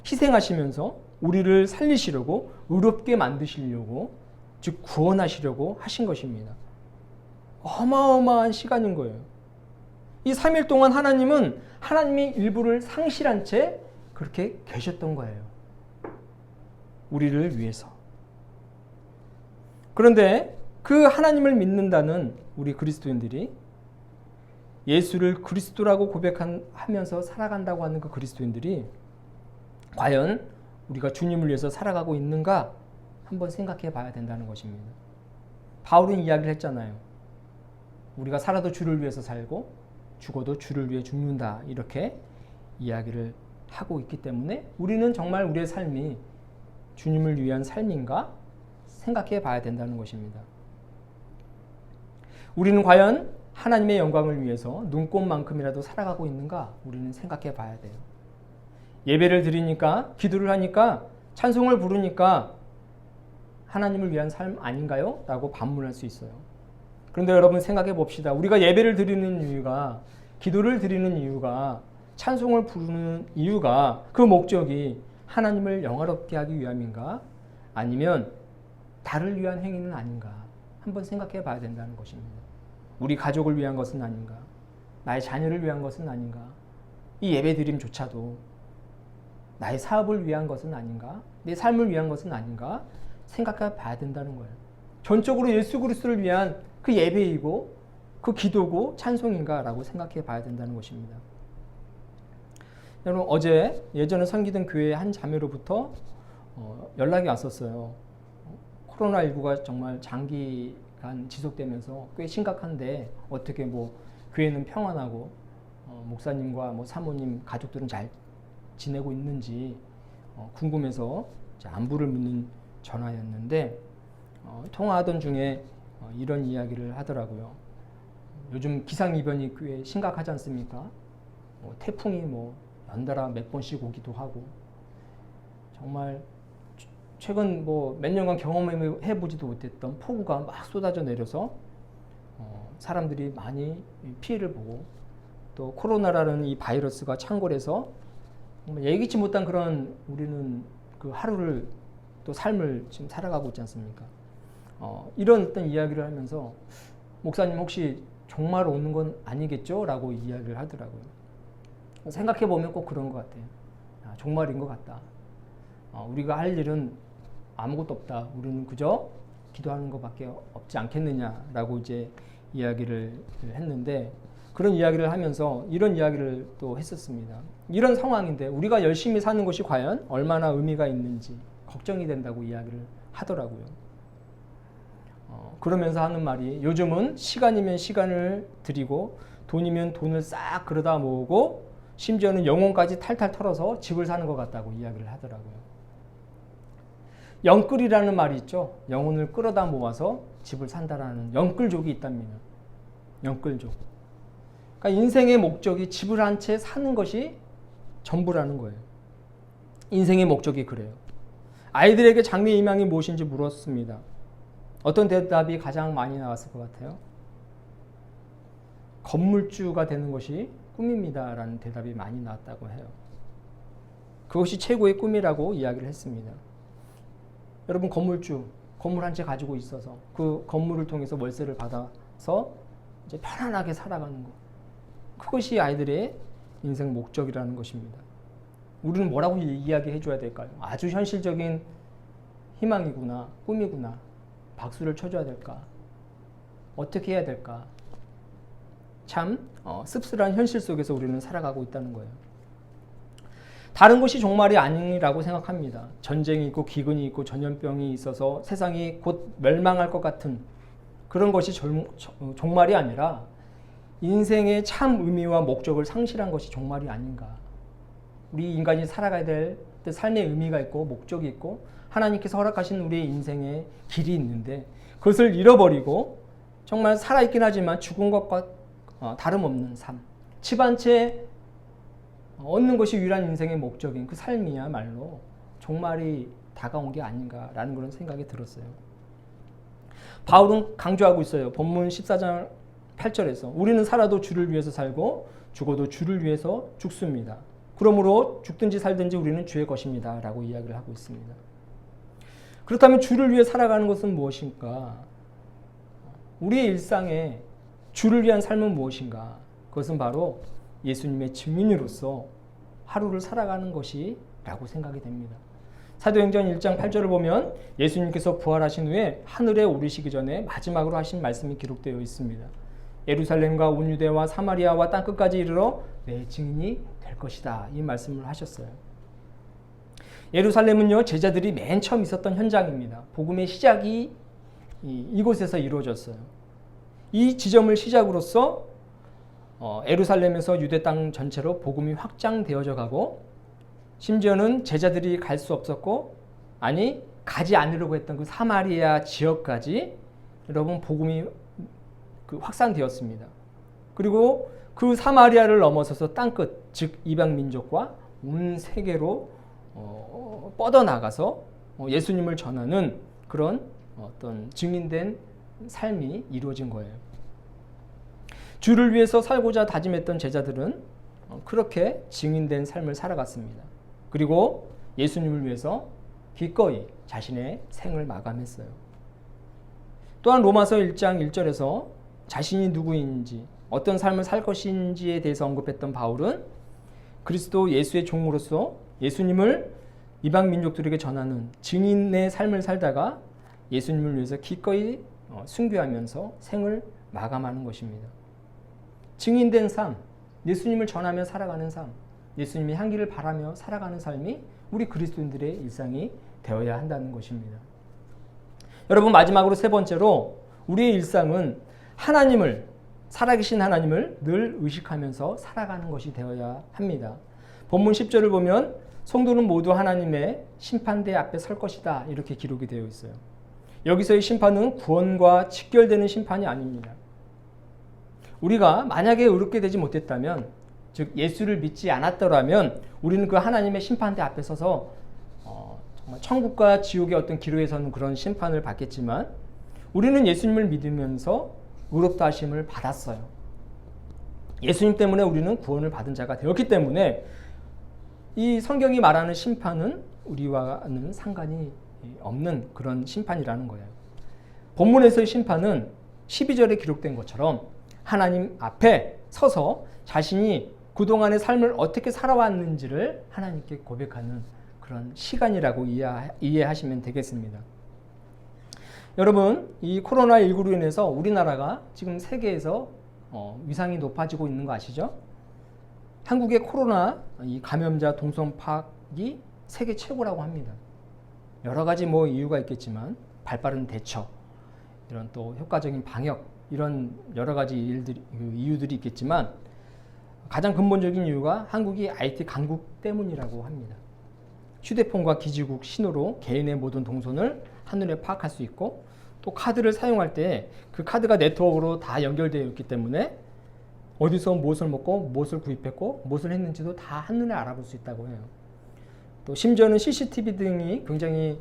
Speaker 1: 희생하시면서 우리를 살리시려고, 의롭게 만드시려고, 즉 구원하시려고 하신 것입니다. 어마어마한 시간인 거예요. 이 3일 동안 하나님은 하나님의 일부를 상실한 채 그렇게 계셨던 거예요. 우리를 위해서. 그런데 그 하나님을 믿는다는 우리 그리스도인들이, 예수를 그리스도라고 고백하면서 살아간다고 하는 그 그리스도인들이 과연 우리가 주님을 위해서 살아가고 있는가 한번 생각해 봐야 된다는 것입니다. 바울은 이야기를 했잖아요. 우리가 살아도 주를 위해서 살고 죽어도 주를 위해 죽는다, 이렇게 이야기를 하고 있기 때문에 우리는 정말 우리의 삶이 주님을 위한 삶인가 생각해 봐야 된다는 것입니다. 우리는 과연 하나님의 영광을 위해서 눈꼽만큼이라도 살아가고 있는가 우리는 생각해 봐야 돼요. 예배를 드리니까, 기도를 하니까, 찬송을 부르니까 하나님을 위한 삶 아닌가요? 라고 반문할 수 있어요. 그런데 여러분 생각해 봅시다. 우리가 예배를 드리는 이유가, 기도를 드리는 이유가, 찬송을 부르는 이유가, 그 목적이 하나님을 영화롭게 하기 위함인가? 아니면 나를 위한 행위는 아닌가? 한번 생각해 봐야 된다는 것입니다. 우리 가족을 위한 것은 아닌가? 나의 자녀를 위한 것은 아닌가? 이 예배 드림조차도 나의 사업을 위한 것은 아닌가? 내 삶을 위한 것은 아닌가? 생각해 봐야 된다는 거예요. 전적으로 예수 그리스도를 위한 그 예배이고 그 기도고 찬송인가? 라고 생각해 봐야 된다는 것입니다. 여러분 어제 예전에 섬기던 교회의 한 자매로부터 연락이 왔었어요. 코로나19가 정말 장기간 지속되면서 꽤 심각한데 어떻게 뭐 교회는 평안하고 목사님과 뭐 사모님 가족들은 잘 지내고 있는지 궁금해서 안부를 묻는 전화였는데 통화하던 중에 이런 이야기를 하더라고요. 요즘 기상이변이 꽤 심각하지 않습니까? 태풍이 뭐 연달아 몇 번씩 오기도 하고 정말 최근 뭐 몇 년간 경험해보지도 못했던 폭우가 막 쏟아져 내려서 사람들이 많이 피해를 보고 또 코로나라는 이 바이러스가 창궐해서 예기치 못한 그런 우리는 그 하루를 또 삶을 지금 살아가고 있지 않습니까? 이런 어떤 이야기를 하면서 목사님 혹시 종말 오는 건 아니겠죠? 라고 이야기를 하더라고요. 생각해보면 꼭 그런 것 같아요. 종말인 것 같다. 우리가 할 일은 아무것도 없다. 우리는 그저 기도하는 것밖에 없지 않겠느냐라고 이제 이야기를 했는데 그런 이야기를 하면서 이런 이야기를 또 했었습니다. 이런 상황인데 우리가 열심히 사는 것이 과연 얼마나 의미가 있는지 걱정이 된다고 이야기를 하더라고요. 그러면서 하는 말이 요즘은 시간이면 시간을 들이고 돈이면 돈을 싹 그러다 모으고 심지어는 영혼까지 탈탈 털어서 집을 사는 것 같다고 이야기를 하더라고요. 영끌이라는 말이 있죠. 영혼을 끌어다 모아서 집을 산다라는 영끌족이 있답니다. 영끌족. 그러니까 인생의 목적이 집을 한 채 사는 것이 전부라는 거예요. 인생의 목적이 그래요. 아이들에게 장래 희망이 무엇인지 물었습니다. 어떤 대답이 가장 많이 나왔을 것 같아요? 건물주가 되는 것이 꿈입니다. 라는 대답이 많이 나왔다고 해요. 그것이 최고의 꿈이라고 이야기를 했습니다. 여러분 건물주, 건물 한 채 가지고 있어서 그 건물을 통해서 월세를 받아서 이제 편안하게 살아가는 것. 그것이 아이들의 인생 목적이라는 것입니다. 우리는 뭐라고 이야기해 줘야 될까요? 아주 현실적인 희망이구나, 꿈이구나. 박수를 쳐줘야 될까? 어떻게 해야 될까? 참 씁쓸한 현실 속에서 우리는 살아가고 있다는 거예요. 다른 것이 종말이 아니라고 생각합니다. 전쟁이 있고 기근이 있고 전염병이 있어서 세상이 곧 멸망할 것 같은 그런 것이 종말이 아니라 인생의 참 의미와 목적을 상실한 것이 종말이 아닌가. 우리 인간이 살아가야 될 삶의 의미가 있고 목적이 있고 하나님께서 허락하신 우리의 인생의 길이 있는데 그것을 잃어버리고 정말 살아있긴 하지만 죽은 것과 다름없는 삶. 집 한 채 얻는 것이 유일한 인생의 목적인 그 삶이야말로 종말이 다가온 게 아닌가라는 그런 생각이 들었어요. 바울은 강조하고 있어요. 본문 14장 8절에서 우리는 살아도 주를 위해서 살고 죽어도 주를 위해서 죽습니다. 그러므로 죽든지 살든지 우리는 주의 것입니다. 라고 이야기를 하고 있습니다. 그렇다면 주를 위해 살아가는 것은 무엇인가? 우리의 일상에 주를 위한 삶은 무엇인가? 그것은 바로 예수님의 증인으로서 하루를 살아가는 것이라고 생각이 됩니다. 사도행전 1장 8절을 보면 예수님께서 부활하신 후에 하늘에 오르시기 전에 마지막으로 하신 말씀이 기록되어 있습니다. 예루살렘과 온 유대와 사마리아와 땅끝까지 이르러 내 증인이 될 것이다. 이 말씀을 하셨어요. 예루살렘은요 제자들이 맨 처음 있었던 현장입니다. 복음의 시작이 이곳에서 이루어졌어요. 이 지점을 시작으로서 예루살렘에서 유대 땅 전체로 복음이 확장되어져 가고 심지어는 제자들이 갈 수 없었고 아니 가지 않으려고 했던 그 사마리아 지역까지 여러분 복음이 확산되었습니다. 그리고 그 사마리아를 넘어서서 땅끝, 즉 이방 민족과 온 세계로 뻗어나가서 예수님을 전하는 그런 어떤 증인된 삶이 이루어진 거예요. 주를 위해서 살고자 다짐했던 제자들은 그렇게 증인된 삶을 살아갔습니다. 그리고 예수님을 위해서 기꺼이 자신의 생을 마감했어요. 또한 로마서 1장 1절에서 자신이 누구인지 어떤 삶을 살 것인지에 대해서 언급했던 바울은 그리스도 예수의 종으로서 예수님을 이방 민족들에게 전하는 증인의 삶을 살다가 예수님을 위해서 기꺼이 순교하면서 생을 마감하는 것입니다. 증인된 삶, 예수님을 전하며 살아가는 삶, 예수님의 향기를 바라며 살아가는 삶이 우리 그리스도인들의 일상이 되어야 한다는 것입니다. 여러분, 마지막으로 세 번째로 우리의 일상은 하나님을, 살아계신 하나님을 늘 의식하면서 살아가는 것이 되어야 합니다. 본문 10절을 보면 성도는 모두 하나님의 심판대 앞에 설 것이다, 이렇게 기록이 되어 있어요. 여기서의 심판은 구원과 직결되는 심판이 아닙니다. 우리가 만약에 의롭게 되지 못했다면, 즉 예수를 믿지 않았더라면 우리는 그 하나님의 심판대 앞에 서서 정말 천국과 지옥의 어떤 기로에서는 그런 심판을 받겠지만, 우리는 예수님을 믿으면서 의롭다 하심을 받았어요. 예수님 때문에 우리는 구원을 받은 자가 되었기 때문에 이 성경이 말하는 심판은 우리와는 상관이 없는 그런 심판이라는 거예요. 본문에서의 심판은 12절에 기록된 것처럼 하나님 앞에 서서 자신이 그동안의 삶을 어떻게 살아왔는지를 하나님께 고백하는 그런 시간이라고 이해하시면 되겠습니다. 여러분, 이 코로나19로 인해서 우리나라가 지금 세계에서 위상이 높아지고 있는 거 아시죠? 한국의 코로나 이 감염자 동선 파악이 세계 최고라고 합니다. 여러 가지 이유가 있겠지만 발빠른 대처, 이런 또 효과적인 방역, 이런 여러 가지 이유들이 있겠지만 가장 근본적인 이유가 한국이 IT 강국 때문이라고 합니다. 휴대폰과 기지국 신호로 개인의 모든 동선을 한눈에 파악할 수 있고, 또 카드를 사용할 때 그 카드가 네트워크로 다 연결되어 있기 때문에 어디서 무엇을 먹고 무엇을 구입했고 무엇을 했는지도 다 한눈에 알아볼 수 있다고 해요. 또 심지어는 CCTV 등이 굉장히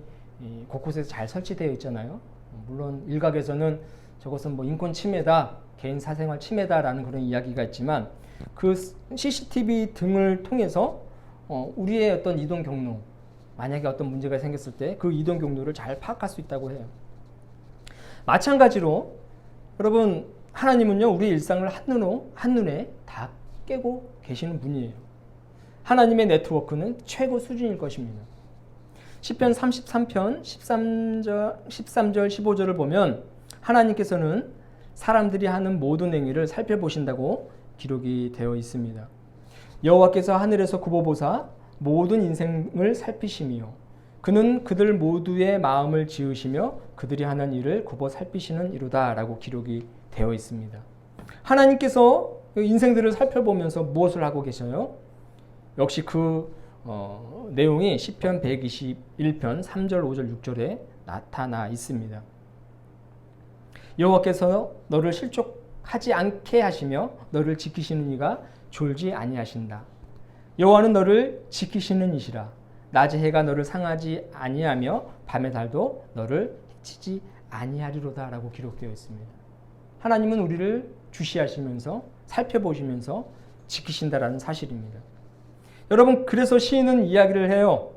Speaker 1: 곳곳에 잘 설치되어 있잖아요. 물론 일각에서는 저것은 인권 침해다, 개인 사생활 침해다라는 그런 이야기가 있지만, 그 CCTV 등을 통해서 우리의 어떤 이동 경로, 만약에 어떤 문제가 생겼을 때 그 이동 경로를 잘 파악할 수 있다고 해요. 마찬가지로 여러분, 하나님은요 우리 일상을 한눈에 다 깨고 계시는 분이에요. 하나님의 네트워크는 최고 수준일 것입니다. 시편 33편 13절 15절을 보면 하나님께서는 사람들이 하는 모든 행위를 살펴보신다고 기록이 되어 있습니다. 여호와께서 하늘에서 굽어보사 모든 인생을 살피시며 그는 그들 모두의 마음을 지으시며 그들이 하는 일을 굽어 살피시는 이로다, 라고 기록이 되어 있습니다. 하나님께서 인생들을 살펴보면서 무엇을 하고 계셔요? 역시 그 내용이 시편 121편 3절 5절 6절에 나타나 있습니다. 여호와께서 너를 실족하지 않게 하시며 너를 지키시는 이가 졸지 아니하신다. 여호와는 너를 지키시는 이시라. 낮의 해가 너를 상하지 아니하며 밤의 달도 너를 해치지 아니하리로다, 라고 기록되어 있습니다. 하나님은 우리를 주시하시면서 살펴보시면서 지키신다라는 사실입니다. 여러분, 그래서 시인은 이야기를 해요.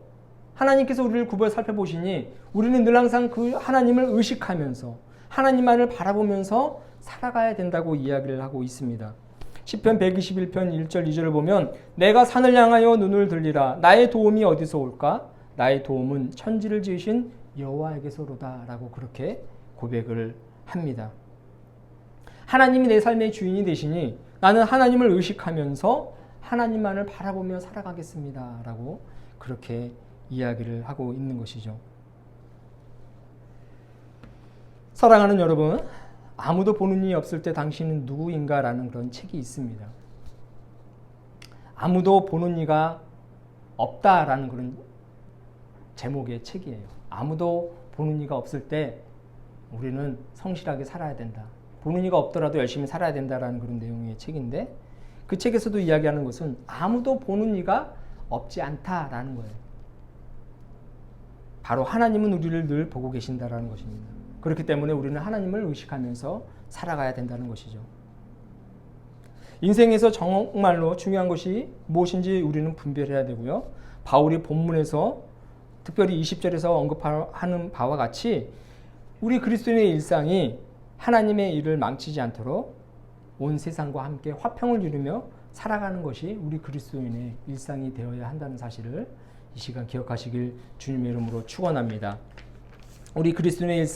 Speaker 1: 하나님께서 우리를 굽어 살펴보시니 우리는 늘 항상 그 하나님을 의식하면서 하나님만을 바라보면서 살아가야 된다고 이야기를 하고 있습니다. 시편 121편 1절 2절을 보면 내가 산을 향하여 눈을 들리라. 나의 도움이 어디서 올까? 나의 도움은 천지를 지으신 여호와에게서로다, 라고 그렇게 고백을 합니다. 하나님이 내 삶의 주인이 되시니 나는 하나님을 의식하면서 하나님만을 바라보며 살아가겠습니다, 라고 그렇게 이야기를 하고 있는 것이죠. 사랑하는 여러분, 아무도 보는 이가 없을 때 당신은 누구인가? 라는 그런 책이 있습니다. 아무도 보는 이가 없다라는 그런 제목의 책이에요. 아무도 보는 이가 없을 때 우리는 성실하게 살아야 된다. 보는 이가 없더라도 열심히 살아야 된다라는 그런 내용의 책인데, 그 책에서도 이야기하는 것은 아무도 보는 이가 없지 않다라는 거예요. 바로 하나님은 우리를 늘 보고 계신다라는 것입니다. 그렇기 때문에 우리는 하나님을 의식하면서 살아가야 된다는 것이죠. 인생에서 정말로 중요한 것이 무엇인지 우리는 분별해야 되고요. 바울이 본문에서 특별히 20절에서 언급하는 바와 같이 우리 그리스도인의 일상이 하나님의 일을 망치지 않도록 온 세상과 함께 화평을 이루며 살아가는 것이 우리 그리스도인의 일상이 되어야 한다는 사실을 이 시간 기억하시길 주님의 이름으로 축원합니다. 우리 그리스도인의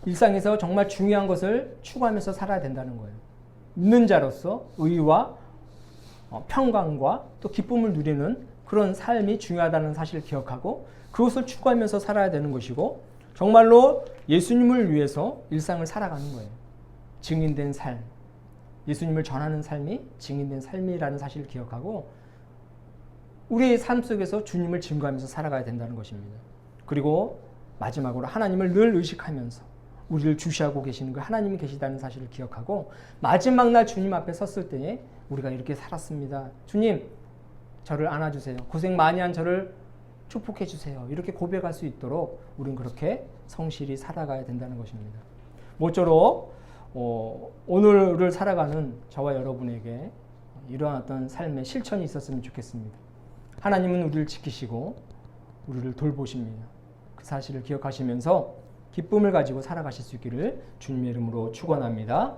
Speaker 1: 일상에서 정말 중요한 것을 추구하면서 살아야 된다는 거예요. 믿는 자로서 의와 평강과 또 기쁨을 누리는 그런 삶이 중요하다는 사실을 기억하고 그것을 추구하면서 살아야 되는 것이고, 정말로 예수님을 위해서 일상을 살아가는 거예요. 증인된 삶, 예수님을 전하는 삶이 증인된 삶이라는 사실을 기억하고 우리의 삶 속에서 주님을 증거하면서 살아가야 된다는 것입니다. 그리고 마지막으로 하나님을 늘 의식하면서 우리를 주시하고 계시는 그 하나님이 계시다는 사실을 기억하고 마지막 날 주님 앞에 섰을 때에 우리가 이렇게 살았습니다. 주님, 저를 안아주세요. 고생 많이 한 저를 축복해 주세요. 이렇게 고백할 수 있도록 우리는 그렇게 성실히 살아가야 된다는 것입니다. 모쪼록 오늘을 살아가는 저와 여러분에게 이러한 어떤 삶의 실천이 있었으면 좋겠습니다. 하나님은 우리를 지키시고 우리를 돌보십니다. 그 사실을 기억하시면서 기쁨을 가지고 살아가실 수 있기를 주님의 이름으로 축원합니다.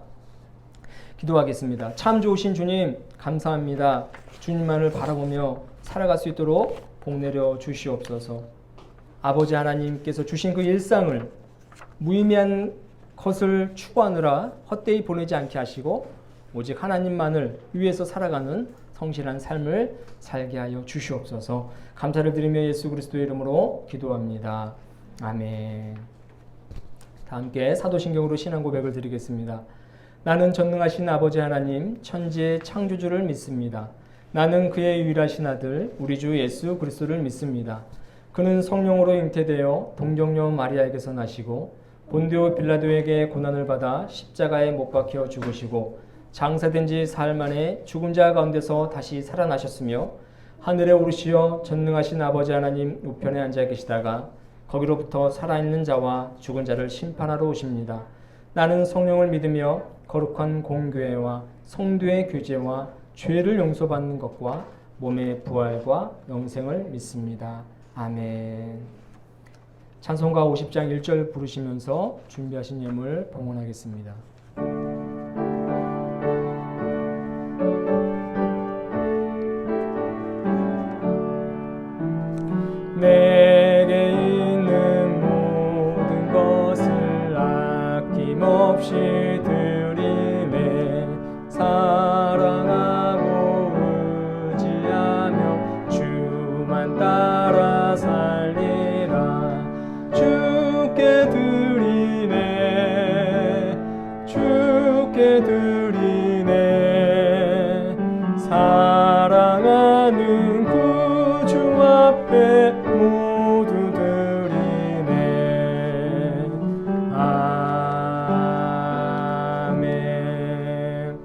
Speaker 1: 기도하겠습니다. 참 좋으신 주님, 감사합니다. 주님만을 바라보며 살아갈 수 있도록 복 내려 주시옵소서. 아버지 하나님께서 주신 그 일상을 무의미한 것을 추구하느라 헛되이 보내지 않게 하시고 오직 하나님만을 위해서 살아가는 성실한 삶을 살게 하여 주시옵소서. 감사를 드리며 예수 그리스도의 이름으로 기도합니다. 아멘. 다 함께 사도신경으로 신앙 고백을 드리겠습니다. 나는 전능하신 아버지 하나님 천지의 창조주를 믿습니다. 나는 그의 유일하신 아들 우리 주 예수 그리스도를 믿습니다. 그는 성령으로 잉태되어 동정녀 마리아에게서 나시고 본디오 빌라도에게 고난을 받아 십자가에 못 박혀 죽으시고 장사된 지 사흘 만에 죽은 자 가운데서 다시 살아나셨으며 하늘에 오르시어 전능하신 아버지 하나님 우편에 앉아 계시다가 거기로부터 살아있는 자와 죽은 자를 심판하러 오십니다. 나는 성령을 믿으며 거룩한 공교회와 성도의 교제와 죄를 용서받는 것과 몸의 부활과 영생을 믿습니다. 아멘. 찬송가 50장 1절 부르시면서 준비하신 예물 봉헌하겠습니다. 내게 있는 모든 것을 아낌없이 드리네. 사랑하고 의지하며 주만 따라 살리라. 주께 드리네. 주께 드리네. 사랑하는 구주 앞에 모두 드리네. 아멘.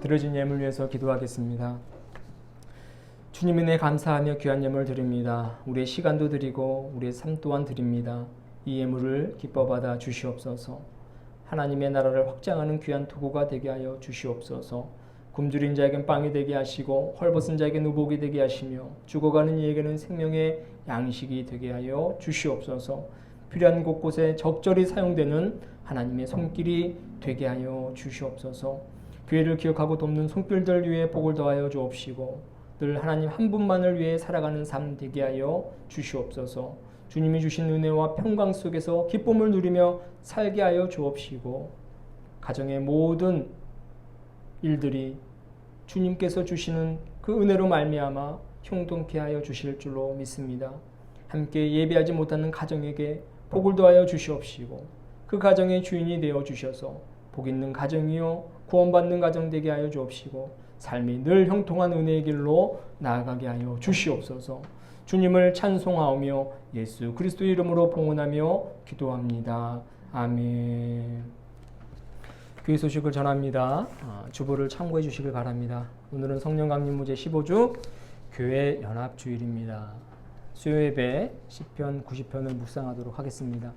Speaker 1: 드려진 예물 위해서 기도하겠습니다. 주님의 은혜 감사하며 귀한 예물 드립니다. 우리의 시간도 드리고 우리의 삶 또한 드립니다. 이 예물을 기뻐 받아 주시옵소서. 하나님의 나라를 확장하는 귀한 도구가 되게 하여 주시옵소서. 굶주린 자에겐 빵이 되게 하시고 헐벗은 자에겐 의복이 되게 하시며 죽어가는 이에게는 생명의 양식이 되게 하여 주시옵소서. 필요한 곳곳에 적절히 사용되는 하나님의 손길이 되게 하여 주시옵소서. 교회를 기억하고 돕는 손길들 위에 복을 더하여 주옵시고 늘 하나님 한 분만을 위해 살아가는 삶 되게 하여 주시옵소서. 주님이 주신 은혜와 평강 속에서 기쁨을 누리며 살게 하여 주옵시고 가정의 모든 일들이 주님께서 주시는 그 은혜로 말미암아 형통케 하여 주실 줄로 믿습니다. 함께 예배하지 못하는 가정에게 복을 더하여 주시옵시고 그 가정의 주인이 되어 주셔서 복 있는 가정이요 구원받는 가정 되게 하여 주옵시고 삶이 늘 형통한 은혜의 길로 나아가게 하여 주시옵소서. 주님을 찬송하오며 예수 그리스도의 이름으로 봉헌하며 기도합니다. 아멘. 교회 소식을 전합니다. 주보를 참고해 주시길 바랍니다. 오늘은 성령 강림무제 15주 교회 연합주일입니다. 수요 예배 시편 90편을 묵상하도록 하겠습니다.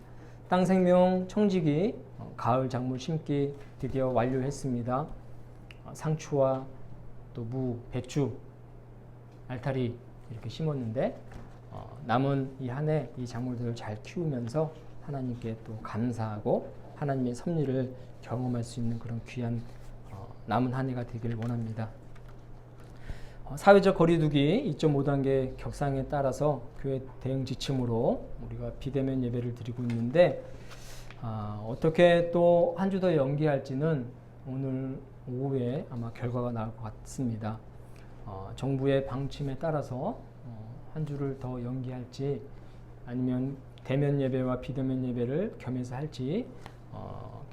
Speaker 1: 땅생명 청지기 가을 작물 심기 드디어 완료했습니다. 상추와 또 무, 배추, 알타리 이렇게 심었는데 남은 이 한 해 이 작물들을 잘 키우면서 하나님께 또 감사하고 하나님의 섭리를 경험할 수 있는 그런 귀한 남은 한 해가 되기를 원합니다. 사회적 거리두기 2.5단계 격상에 따라서 교회 대응 지침으로 우리가 비대면 예배를 드리고 있는데 어떻게 또 한 주 더 연기할지는 오늘 오후에 아마 결과가 나올 것 같습니다. 정부의 방침에 따라서 한 주를 더 연기할지 아니면 대면 예배와 비대면 예배를 겸해서 할지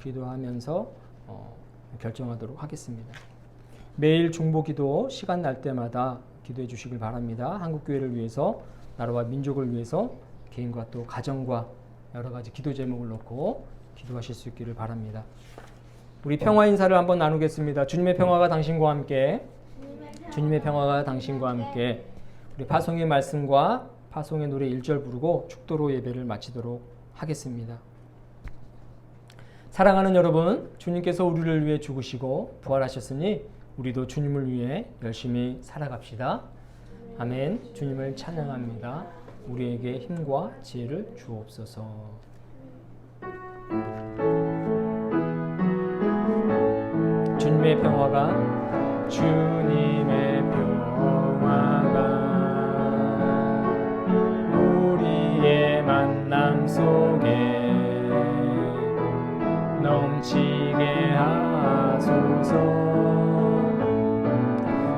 Speaker 1: 기도하면서 결정하도록 하겠습니다. 매일 중보기도 시간 날 때마다 기도해 주시길 바랍니다. 한국교회를 위해서, 나라와 민족을 위해서 개인과 또 가정과 여러 가지 기도 제목을 놓고 기도하실 수 있기를 바랍니다. 우리 평화 인사를 한번 나누겠습니다. 주님의 평화가 당신과 함께, 주님의 평화가 당신과 함께. 우리 파송의 말씀과 파송의 노래 1절 부르고 축도로 예배를 마치도록 하겠습니다. 사랑하는 여러분, 주님께서 우리를 위해 죽으시고 부활하셨으니 우리도 주님을 위해 열심히 살아갑시다. 아멘. 주님을 찬양합니다. 우리에게 힘과 지혜를 주옵소서. 주님의 평화가, 주님의 평화가 우리의 만남 속에 넘치게 하소서,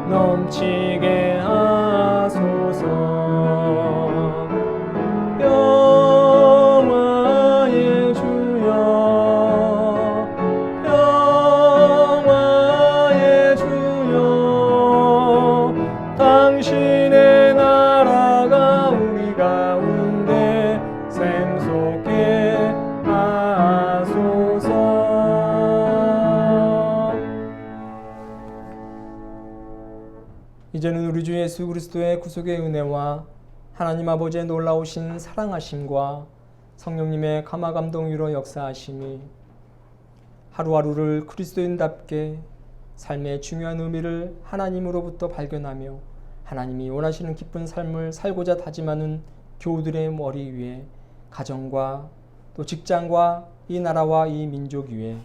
Speaker 1: 넘치게 하소서. 평화의 주여, 평화의 주여, 당신의 나라가 우리 가운데 샘솟게 하소서. 이제는 우리 주 예수 그리스도의 구속의 은혜와 하나님 아버지의 놀라우신 사랑하심과 성령님의 감화 감동 위로 역사하심이 하루하루를 그리스도인답게 삶의 중요한 의미를 하나님으로부터 발견하며 하나님이 원하시는 기쁜 삶을 살고자 다짐하는 교우들의 머리 위에, 가정과 또 직장과 이 나라와 이 민족 위에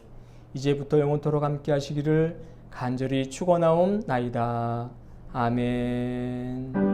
Speaker 1: 이제부터 영원토록 함께 하시기를 간절히 축원하옵나이다. 아멘.